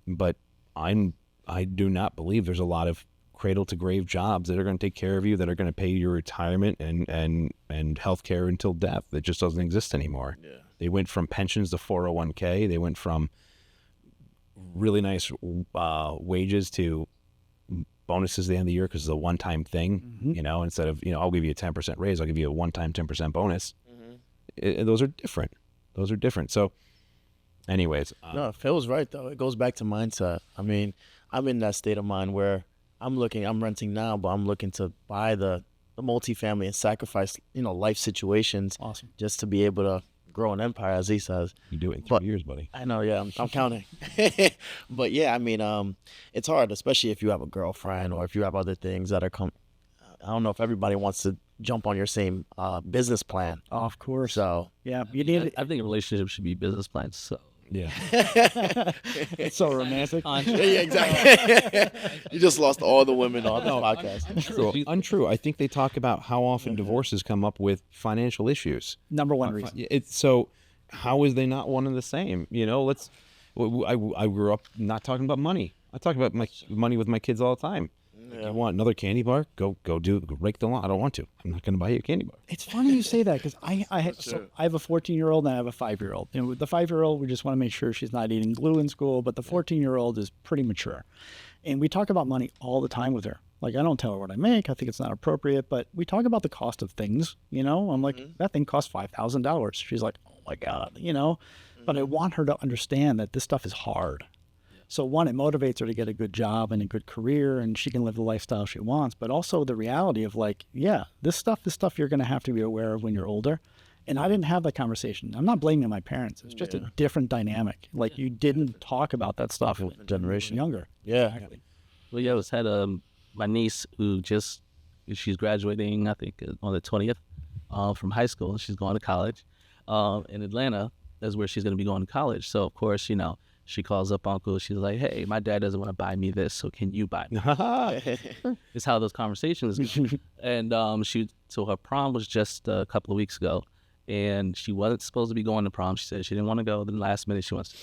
But I do not believe there's a lot of cradle to grave jobs that are going to take care of you, that are going to pay your retirement and health care until death. That just doesn't exist anymore. Yeah. They went from pensions to 401k. They went from really nice wages to bonuses at the end of the year because it's a one-time thing. Mm-hmm. Instead of, I'll give you a 10% raise, I'll give you a one-time 10% bonus. Those are different. So anyways. No, Phil's right, though. It goes back to mindset. I mean, I'm in that state of mind where I'm renting now, but I'm looking to buy the multifamily and sacrifice, life situations Awesome. just to be able to grow an empire, as he says. You do it in 3 But- years, buddy. I know, yeah, I'm counting. But yeah, I mean, it's hard, especially if you have a girlfriend or if you have other things that are I don't know if everybody wants to jump on your same business plan. Of course. So Yeah, you need I think a relationship should be business plans. So Yeah. it's so romantic. yeah, exactly. You just lost all the women on this podcast. Untrue. I think they talk about how often divorces come up with financial issues. Number one reason. It's so. How is they not one and the same? I grew up not talking about money. I talk about my money with my kids all the time. You want another candy bar? Go rake the lawn. I don't want to. I'm not going to buy you a candy bar. It's funny you say that because I have a 14-year-old and I have a 5-year-old. With the 5-year-old, we just want to make sure she's not eating glue in school, but the 14-year-old is pretty mature. And we talk about money all the time with her. Like, I don't tell her what I make. I think it's not appropriate, but we talk about the cost of things, I'm like, that thing costs $5,000. She's like, oh my God, But I want her to understand that this stuff is hard. So one, it motivates her to get a good job and a good career, and she can live the lifestyle she wants. But also the reality of this stuff you're going to have to be aware of when you're older. And I didn't have that conversation. I'm not blaming my parents. It's just a different dynamic. Like you didn't talk about that stuff when Generation. younger. Yeah. Exactly. well, yeah, I was had my niece who she's graduating, I think, on the 20th from high school. She's going to college in Atlanta. That's where she's going to be going to college. So of course, she calls up uncle. She's like, hey, my dad doesn't want to buy me this, so can you buy me? It's how those conversations go. And so her prom was just a couple of weeks ago, and she wasn't supposed to be going to prom. She said she didn't want to go. Then last minute she wants to.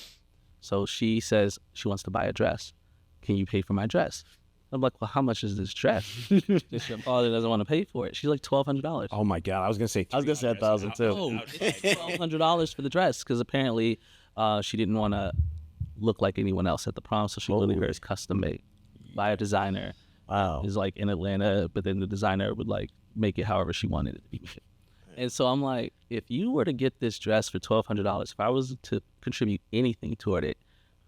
So she says she wants to buy a dress. Can you pay for my dress? I'm like, well, how much is this dress? Your father doesn't want to pay for it. She's like $1,200. Oh my God! I was going to say. I was going to say 1,000 too. Oh, it's $1,200 for the dress because apparently she didn't want to look like anyone else at the prom, so she literally wears custom made by a designer. Wow. Is like in Atlanta, but then the designer would like make it however she wanted it to be. And so I'm like, if you were to get this dress for $1,200, if I was to contribute anything toward it,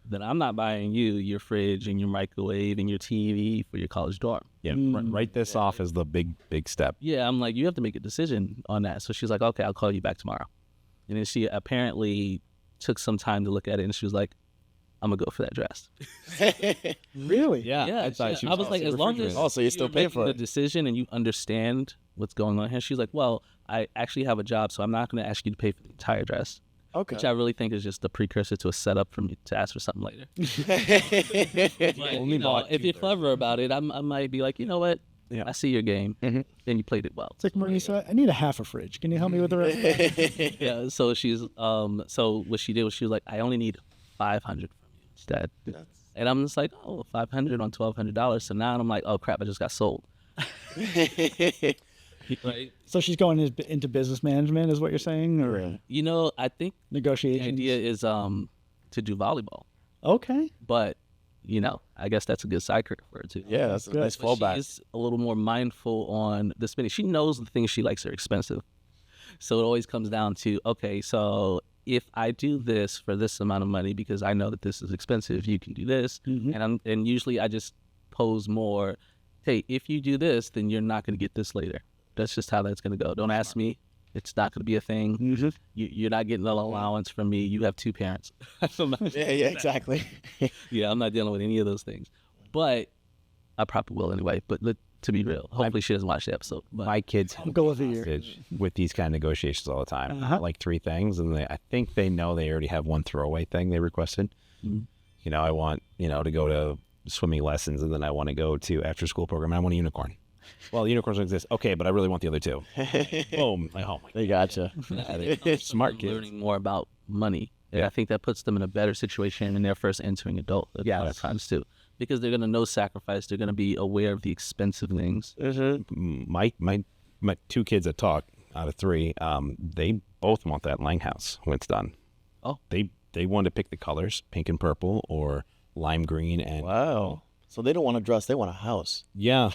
then I'm not buying you your fridge and your microwave and your TV for your college dorm. Yeah. Write this off as the big step. Yeah, I'm like, you have to make a decision on that. So she's like, okay, I'll call you back tomorrow. And then she apparently took some time to look at it, and she was like, I'm gonna go for that dress. Really? Yeah, I thought she I was like, as long as Oh, so you still pay making for the it. decision and you understand what's going on here. She's like, well, I actually have a job, so I'm not going to ask you to pay for the entire dress. Okay. Which I really think is just a precursor to a setup for me to ask for something later. But, Only bought if you're clever about it, I might be like, you know what? Yeah. I see your game. Then you played it well. It's like Marisa, I need a half a fridge. Can you help me with the rest? Yeah. So she's so what she did was she was like, I only need $500 from you instead. And I'm just like, oh, $500 on $1,200. So now I'm like, oh crap, I just got sold. Right. So she's going into business management, is what you're saying, or I think the negotiations? idea is to do volleyball, Okay. but I guess that's a good side career for her too. Yeah, that's a nice But fallback. she's a little more mindful on the spending. She knows the things she likes are expensive, so it always comes down to, okay, so if I do this for this amount of money because I know that this is expensive, you can do this, and usually I just pose more, hey, if you do this, then you're not going to get this later. That's just how that's going to go. Don't ask me It's not going to be a thing. You're not getting an allowance from me. You have 2 parents. Yeah, exactly. Yeah, I'm not dealing with any of those things. But I probably will anyway. But to be real, hopefully she doesn't watch the episode. But My kids I'll go with a year. hostage with these kind of negotiations all the time. Uh-huh. Like 3 things, and I think they know they already have one throwaway thing they requested. You know, I want, you know, to go to swimming lessons, and then I want to go to after school program. And I want a unicorn. Well, unicorns don't exist. Okay, but I really want the other 2. Boom. Like, oh my They gotcha. God, they're smart kids. learning more about money. And Yeah. I think that puts them in a better situation in their first entering adulthood. A lot of times too, because they're going to know sacrifice. They're going to be aware of the expensive things. My 2 kids that talk out of 3, they both want that Langhouse when it's done. Oh. They want to pick the colors, pink and purple, or lime green and Wow. So they don't want a dress; they want a house. yeah.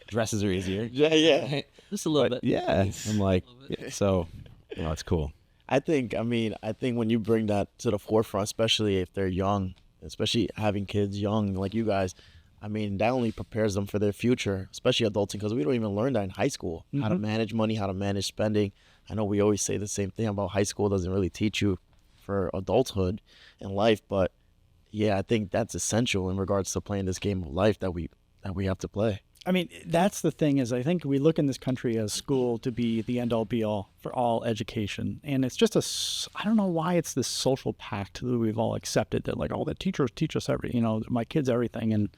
Dresses are easier. Yeah. Just a little But bit. yeah, I'm like, yeah, so you know, it's cool. I think when you bring that to the forefront, especially if they're young, especially having kids young like you guys, I mean, that only prepares them for their future, especially adulting, because we don't even learn that in high school, how to manage money, how to manage spending. I know we always say the same thing about high school doesn't really teach you for adulthood and life, but yeah, I think that's essential in regards to playing this game of life that we have to play. I mean, that's the thing is I think we look in this country as school to be the end all be all for all education. And it's just I don't know why it's this social pact that we've all accepted that like, oh, the teachers teach us my kids everything.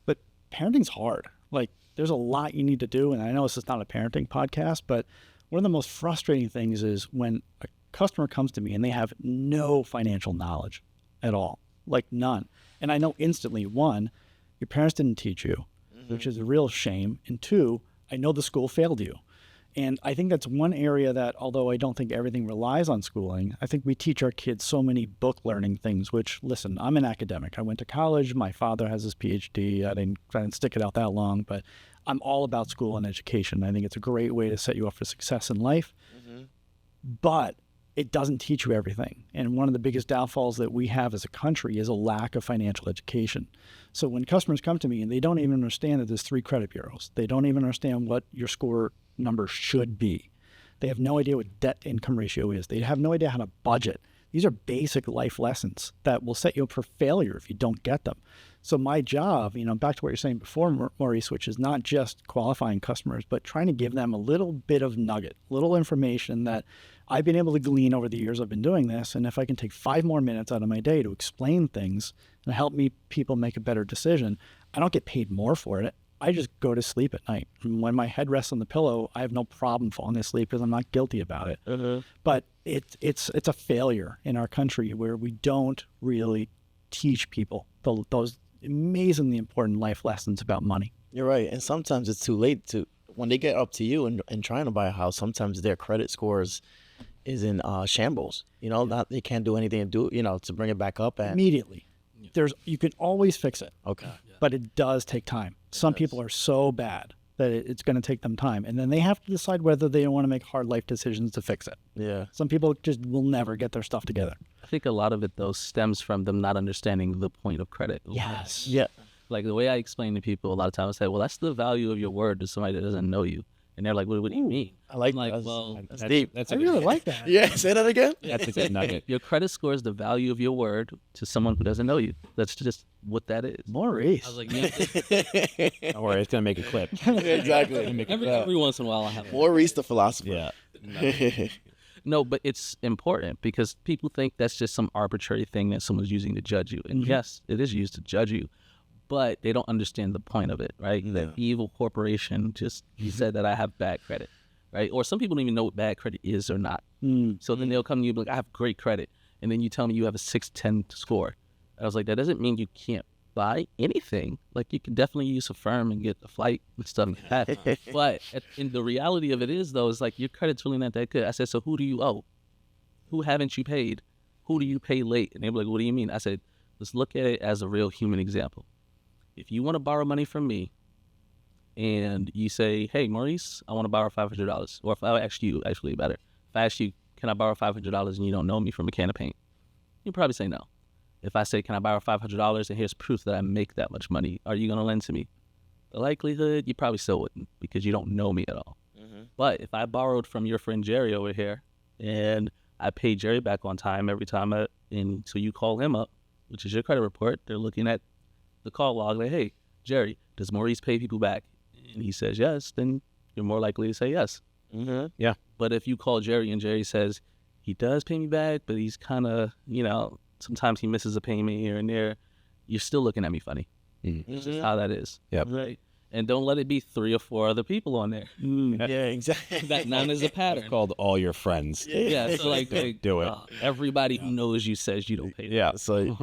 But parenting's hard. Like there's a lot you need to do. And I know this is not a parenting podcast, but one of the most frustrating things is when a customer comes to me and they have no financial knowledge at all, like none. And I know instantly, 1, your parents didn't teach you, which is a real shame. And 2, I know the school failed you. And I think that's one area that, although I don't think everything relies on schooling, I think we teach our kids so many book learning things, which, listen, I'm an academic. I went to college. My father has his PhD. I didn't stick it out that long, but I'm all about school and education. I think it's a great way to set you up for success in life. But it doesn't teach you everything. And one of the biggest downfalls that we have as a country is a lack of financial education. So when customers come to me and they don't even understand that there's 3 credit bureaus, they don't even understand what your score number should be. They have no idea what debt income ratio is. They have no idea how to budget. These are basic life lessons that will set you up for failure if you don't get them. So my job, back to what you're saying before, Maurice, which is not just qualifying customers, but trying to give them a little bit of nugget, little information that I've been able to glean over the years I've been doing this. And if I can take 5 more minutes out of my day to explain things and help people make a better decision, I don't get paid more for it. I just go to sleep at night. And when my head rests on the pillow, I have no problem falling asleep because I'm not guilty about it. But it's a failure in our country where we don't really teach people those amazingly important life lessons about money. You're right. And sometimes it's too late when they get up to you and trying to buy a house, sometimes their credit scores is in shambles. They can't do anything to bring it back up. Immediately. You can always fix it. Okay. But it does take time. Some people are so bad that it's going to take them time. And then they have to decide whether they want to make hard life decisions to fix it. Yeah. Some people just will never get their stuff together. I think a lot of it, though, stems from them not understanding the point of credit. Yes. Yeah. Like the way I explain to people a lot of times, I say, well, that's the value of your word to somebody that doesn't know you. And they're like, what do you mean? I like I'm like, that's, well, that's deep. That's I a good, really like that. Yeah. Say that again. that's a good nugget. your credit score is the value of your word to someone who doesn't know you. That's just what that is. Maurice. I was like, yeah, Don't worry, it's gonna make a clip. Exactly. every once in a while I have. Maurice the philosopher. Yeah. No, but it's important because people think that's just some arbitrary thing that someone's using to judge you. And yes, it is used to judge you, but they don't understand the point of it, right? Yeah. That evil corporation just said that I have bad credit, right? Or some people don't even know what bad credit is or not. So then they'll come to you and be like, I have great credit. And then you tell me you have a 610 score. I was like, that doesn't mean you can't buy anything. Like you can definitely use a firm and get a flight and stuff like that. But in the reality of it is though, it's like your credit's really not that good. I said, so who do you owe? Who haven't you paid? Who do you pay late? And they were like, what do you mean? I said, let's look at it as a real human example. If you want to borrow money from me and you say, hey, Maurice, I want to borrow $500. Or if I ask you, actually better, if I ask you, can I borrow $500 and you don't know me from a can of paint? You'd probably say no. If I say, can I borrow $500 and here's proof that I make that much money, are you going to lend to me? The likelihood, you probably still wouldn't because you don't know me at all. But if I borrowed from your friend Jerry over here and I paid Jerry back on time every time, and so you call him up, which is your credit report, they're looking at the call log like, hey, Jerry, does Maurice pay people back? And he says yes, then you're more likely to say yes. Yeah. But if you call Jerry and Jerry says, he does pay me back, but he's kind of, sometimes he misses a payment here and there, you're still looking at me funny. It's just how that is. Yep. Right. And don't let it be 3 or 4 other people on there. Yeah, exactly. That none is a pattern. Called all your friends. Yeah. So like Do it. everybody who knows you says you don't pay. Yeah. So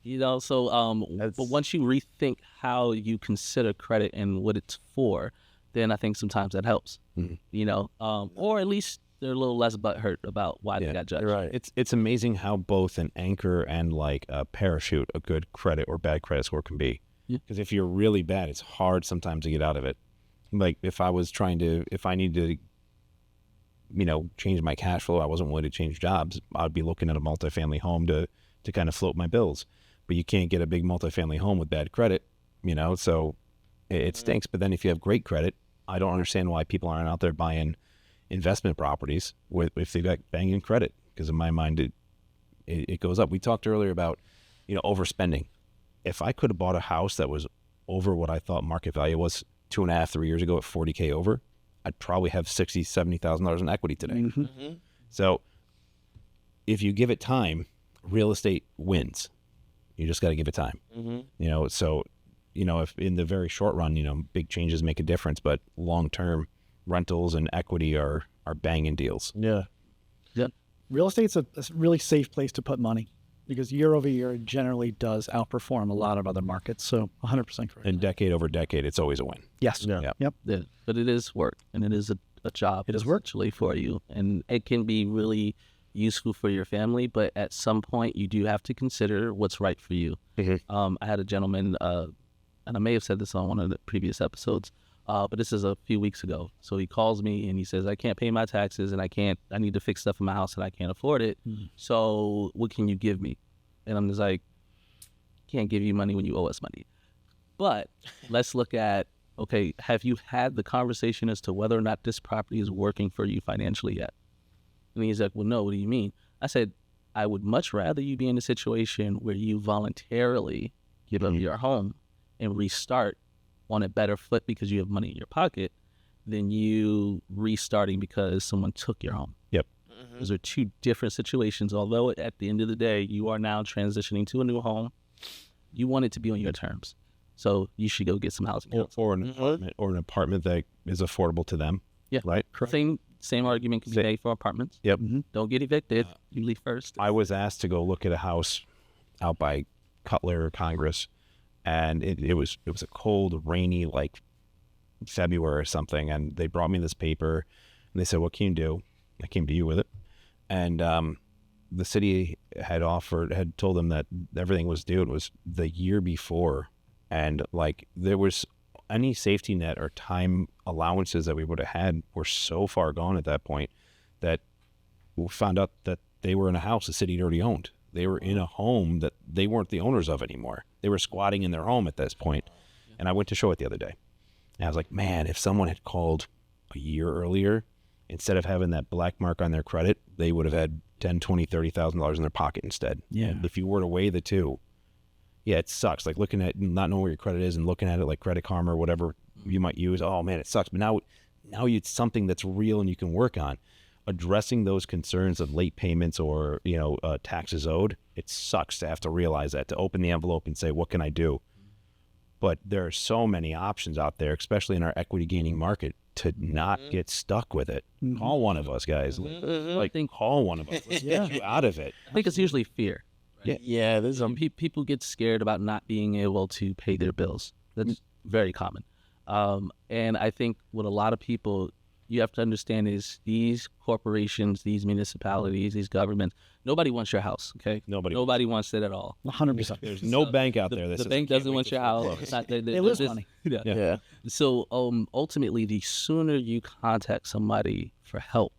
But once you rethink how you consider credit and what it's for, then I think sometimes that helps. Or at least they're a little less butthurt about why they got judged. right. It's amazing how both an anchor and like a parachute, a good credit or bad credit score can be. Because if you're really bad, it's hard sometimes to get out of it. Like if I needed to, change my cash flow, I wasn't willing to change jobs, I'd be looking at a multifamily home to kind of float my bills. But you can't get a big multifamily home with bad credit, so it stinks. But then if you have great credit, I don't understand why people aren't out there buying investment properties if they've got banging credit, because in my mind it goes up. We talked earlier about overspending. If I could have bought a house that was over what I thought market value was 2.5, 3 years ago at $40K over, I'd probably have $60,000, $70,000 in equity today. So if you give it time, real estate wins. You just got to give it time. So if in the very short run, big changes make a difference, but long term, rentals and equity are banging deals. Yeah. Real estate's a really safe place to put money because year over year it generally does outperform a lot of other markets. So 100% correct. And decade over decade, it's always a win. Yes. Yeah. Yep. Yeah, but it is work, and it is a job. It is work. Actually for you, and it can be really useful for your family. But at some point, you do have to consider what's right for you. I had a gentleman, and I may have said this on one of the previous episodes, but this is a few weeks ago. So he calls me and he says, I can't pay my taxes and I need to fix stuff in my house and I can't afford it. So what can you give me? And I'm just like, can't give you money when you owe us money. But let's look at, okay, have you had the conversation as to whether or not this property is working for you financially yet? And he's like, well, no, what do you mean? I said, I would much rather you be in a situation where you voluntarily give up your home and restart on a better foot because you have money in your pocket than you restarting because someone took your home. Yep. Those are two different situations. Although at the end of the day, you are now transitioning to a new home, you want it to be on your terms. So you should go get some housing. Or an apartment that is affordable to them. Yeah. Right? Same argument can be made for apartments. Yep. Don't get evicted. You leave first. I was asked to go look at a house out by Cutler or Congress, and it was a cold, rainy, like February or something, and they brought me this paper, and they said, what can you do? I came to you with it. And the city had told them that everything was due. It was the year before, and like there was any safety net or time allowances that we would have had were so far gone at that point that we found out that they were in a house the city had already owned. They were in a home that they weren't the owners of anymore. They were squatting in their home at this point. And I went to show it the other day. And I was like, man, if someone had called a year earlier, instead of having that black mark on their credit, they would have had $10,000, $20,000, $30,000 in their pocket instead. Yeah. And if you were to weigh the two, yeah, it sucks. Like looking at not knowing where your credit is and looking at it like Credit Karma or whatever you might use. Oh man, it sucks. But now it's something that's real and you can work on. Addressing those concerns of late payments or taxes owed, it sucks to have to realize that, to open the envelope and say, what can I do? But there are so many options out there, especially in our equity gaining market, to not get stuck with it. Call one of us, guys. Call one of us. Let's get you out of it. I think it's usually fear. Right? Yeah, there's people get scared about not being able to pay their bills. That's very common. And I think what a lot of people you have to understand is these corporations, these municipalities, these governments, nobody wants your house, okay? Nobody wants it at all. 100%. There's no bank out there that the says, bank doesn't want your house. It's not, They lose money. yeah. So ultimately, the sooner you contact somebody for help,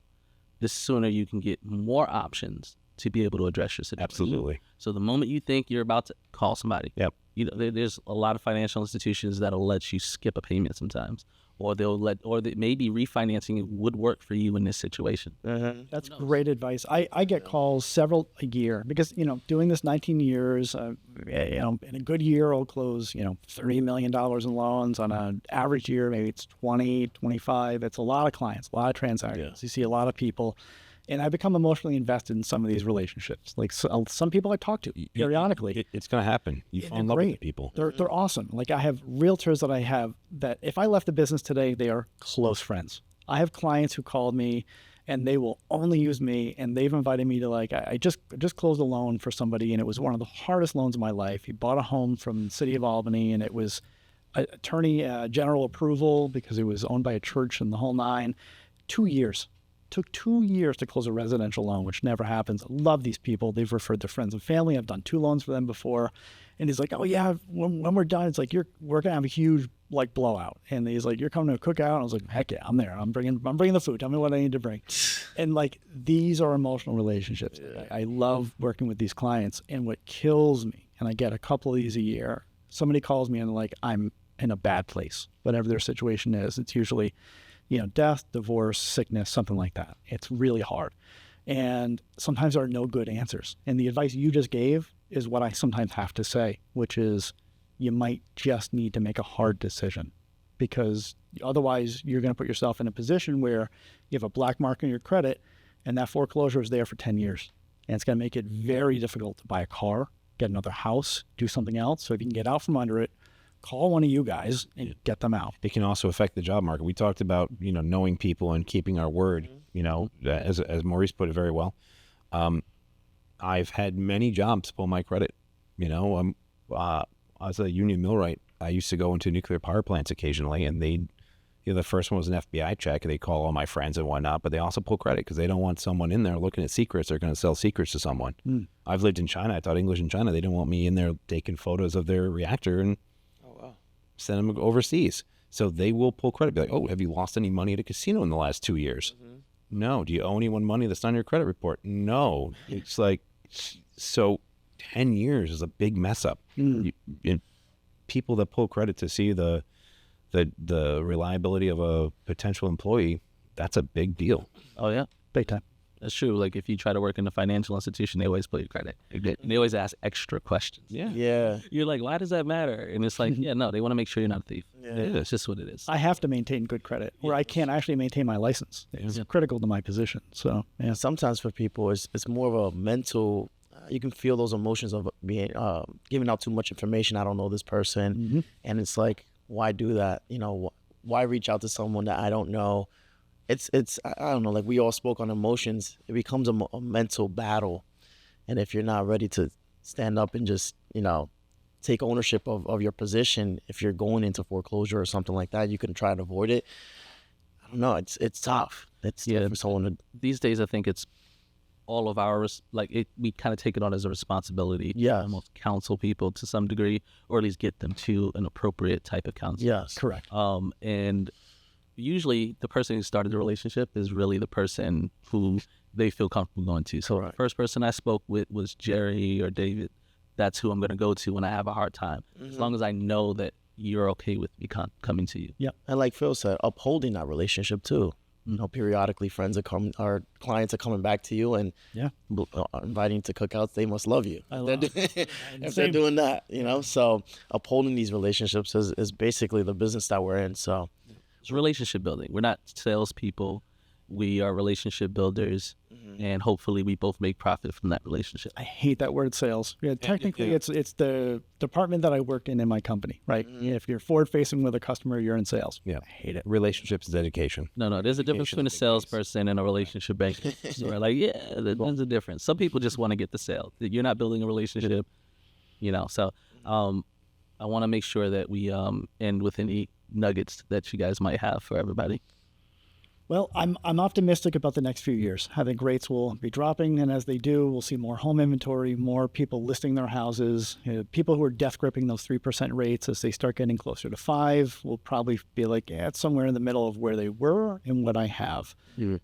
the sooner you can get more options to be able to address your situation. absolutely. So the moment you think you're about to call somebody, Yep. there's a lot of financial institutions that'll let you skip a payment sometimes, or maybe refinancing would work for you in this situation. That's great advice. I get calls several a year because, doing this 19 years, in a good year, I'll close, $30 million in loans. On an average year, maybe it's 20, 25. It's a lot of clients, a lot of transactions. You see a lot of people. And I become emotionally invested in some of these relationships. Like some people I talk to periodically. It's going to happen. You fall in love with the people. They're awesome. Like I have realtors that I have that if I left the business today, they are close friends. I have clients who called me and they will only use me, and they've invited me to I just closed a loan for somebody, and it was one of the hardest loans of my life. He bought a home from the city of Albany, and it was attorney general approval because it was owned by a church and the whole nine. 2 years. Took 2 years to close a residential loan, which never happens. I love these people. They've referred their friends and family. I've done 2 loans for them before. And he's like, oh yeah, when we're done, it's like, we're gonna have a huge blowout. And he's like, you're coming to a cookout? And I was like, heck yeah, I'm there. I'm bringing the food. Tell me what I need to bring. And these are emotional relationships. I love working with these clients. And what kills me, and I get a couple of these a year, somebody calls me and I'm in a bad place, whatever their situation is. It's usually death, divorce, sickness, something like that. It's really hard. And sometimes there are no good answers. And the advice you just gave is what I sometimes have to say, which is you might just need to make a hard decision, because otherwise you're going to put yourself in a position where you have a black mark on your credit and that foreclosure is there for 10 years. And it's going to make it very difficult to buy a car, get another house, do something else. So if you can get out from under it, call one of you guys and get them out. It can also affect the job market. We talked about, knowing people and keeping our word, as Maurice put it very well. I've had many jobs pull my credit. As a union millwright, I used to go into nuclear power plants occasionally, and the first one was an FBI check, and they call all my friends and whatnot, but they also pull credit because they don't want someone in there looking at secrets. They're going to sell secrets to someone. I've lived in China. I taught English in China. They didn't want me in there taking photos of their reactor and send them overseas. So they will pull credit. Be like, oh, have you lost any money at a casino in the last 2 years? No. Do you owe anyone money that's on your credit report? No. It's so 10 years is a big mess up. People that pull credit to see the reliability of a potential employee, that's a big deal. Oh, yeah. Big time. That's true. Like if you try to work in a financial institution, they always pull your credit. And they always ask extra questions. Yeah. You're like, why does that matter? And it's like, no, they want to make sure you're not a thief. It's just what it is. I have to maintain good credit, or I can't actually maintain my license. It's critical to my position. So sometimes for people, it's more of a mental. You can feel those emotions of being giving out too much information. I don't know this person, and it's like, why do that? Why reach out to someone that I don't know? It's I don't know, like we all spoke on emotions. It becomes a mental battle. And if you're not ready to stand up and just, take ownership of your position, if you're going into foreclosure or something like that, you can try to avoid it. I don't know. It's tough. It's tough for someone to... These days, I think it's all of ours, we kind of take it on as a responsibility to almost counsel people to some degree, or at least get them to an appropriate type of counseling. Yes, correct. And usually the person who started the relationship is really the person who they feel comfortable going to. So the first person I spoke with was Jerry or David. That's who I'm going to go to when I have a hard time, as long as I know that you're okay with me coming to you. Yeah, and like Phil said, upholding that relationship too. Periodically clients are coming back to you and inviting to cookouts. They must love you. If they're doing that, So upholding these relationships is basically the business that we're in. So it's relationship building. We're not salespeople. We are relationship builders, and hopefully we both make profit from that relationship. I hate that word sales. Technically, it's the department that I work in my company, right? If you're forward-facing with a customer, you're in sales. Yeah, I hate it. Relationships is education. No, there's a difference between a salesperson and a relationship banker. So we're like, there's a difference. Some people just want to get the sale. You're not building a relationship, So I want to make sure that we end with any nuggets that you guys might have for everybody. Well, I'm optimistic about the next few years. I think rates will be dropping, and as they do, we'll see more home inventory, more people listing their houses. People who are death gripping those 3% rates, as they start getting closer to 5, will probably be like, yeah, it's somewhere in the middle of where they were and what I have.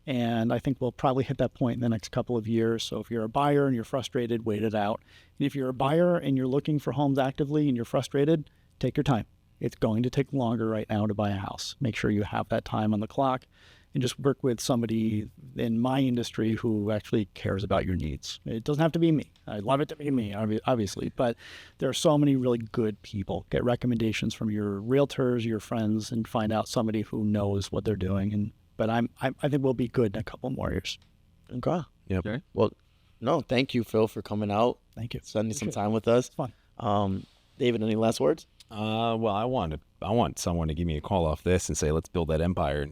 And I think we'll probably hit that point in the next couple of years. So if you're a buyer and you're frustrated, wait it out. And if you're a buyer and you're looking for homes actively and you're frustrated, take your time. It's going to take longer right now to buy a house. Make sure you have that time on the clock, and just work with somebody in my industry who actually cares about your needs. It doesn't have to be me. I'd love it to be me, obviously, but there are so many really good people. Get recommendations from your realtors, your friends, and find out somebody who knows what they're doing. But I think we'll be good in a couple more years. Okay. Yep. Sure. Well, no, thank you, Phil, for coming out, Thank you. spending some time with us. It's fun. David, any last words? Well, I want someone to give me a call off this and say, let's build that empire.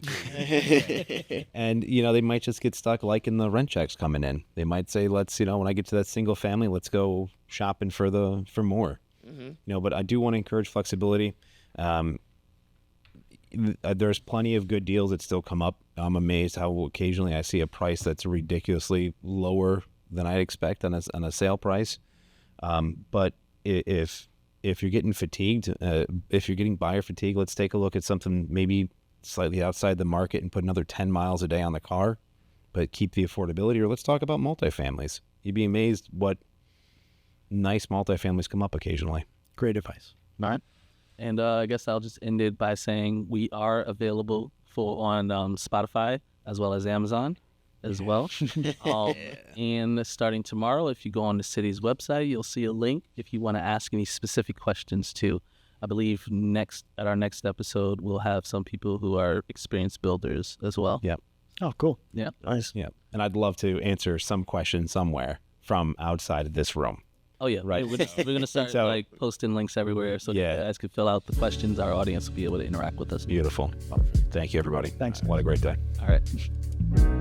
And, they might just get stuck liking the rent checks coming in. They might say, let's, when I get to that single family, let's go shopping for more. But I do want to encourage flexibility. There's plenty of good deals that still come up. I'm amazed how occasionally I see a price that's ridiculously lower than I'd expect on a sale price. But if you're getting fatigued, if you're getting buyer fatigue, let's take a look at something maybe slightly outside the market and put another 10 miles a day on the car, but keep the affordability. Or let's talk about multifamilies. You'd be amazed what nice multifamilies come up occasionally. Great advice. All right. And I guess I'll just end it by saying we are available on Spotify as well as Amazon as well. And starting tomorrow, if you go on the city's website, you'll see a link if you want to ask any specific questions too. I believe at our next episode, we'll have some people who are experienced builders as well. Yep. Oh, cool. Yeah. Nice. Yep. And I'd love to answer some question somewhere from outside of this room. Oh yeah, Right. We're going to start So- posting links everywhere, so Yeah. you guys can fill out the questions. Our audience will be able to interact with us. Beautiful. Thank you, everybody. Thanks. What a great day. All right.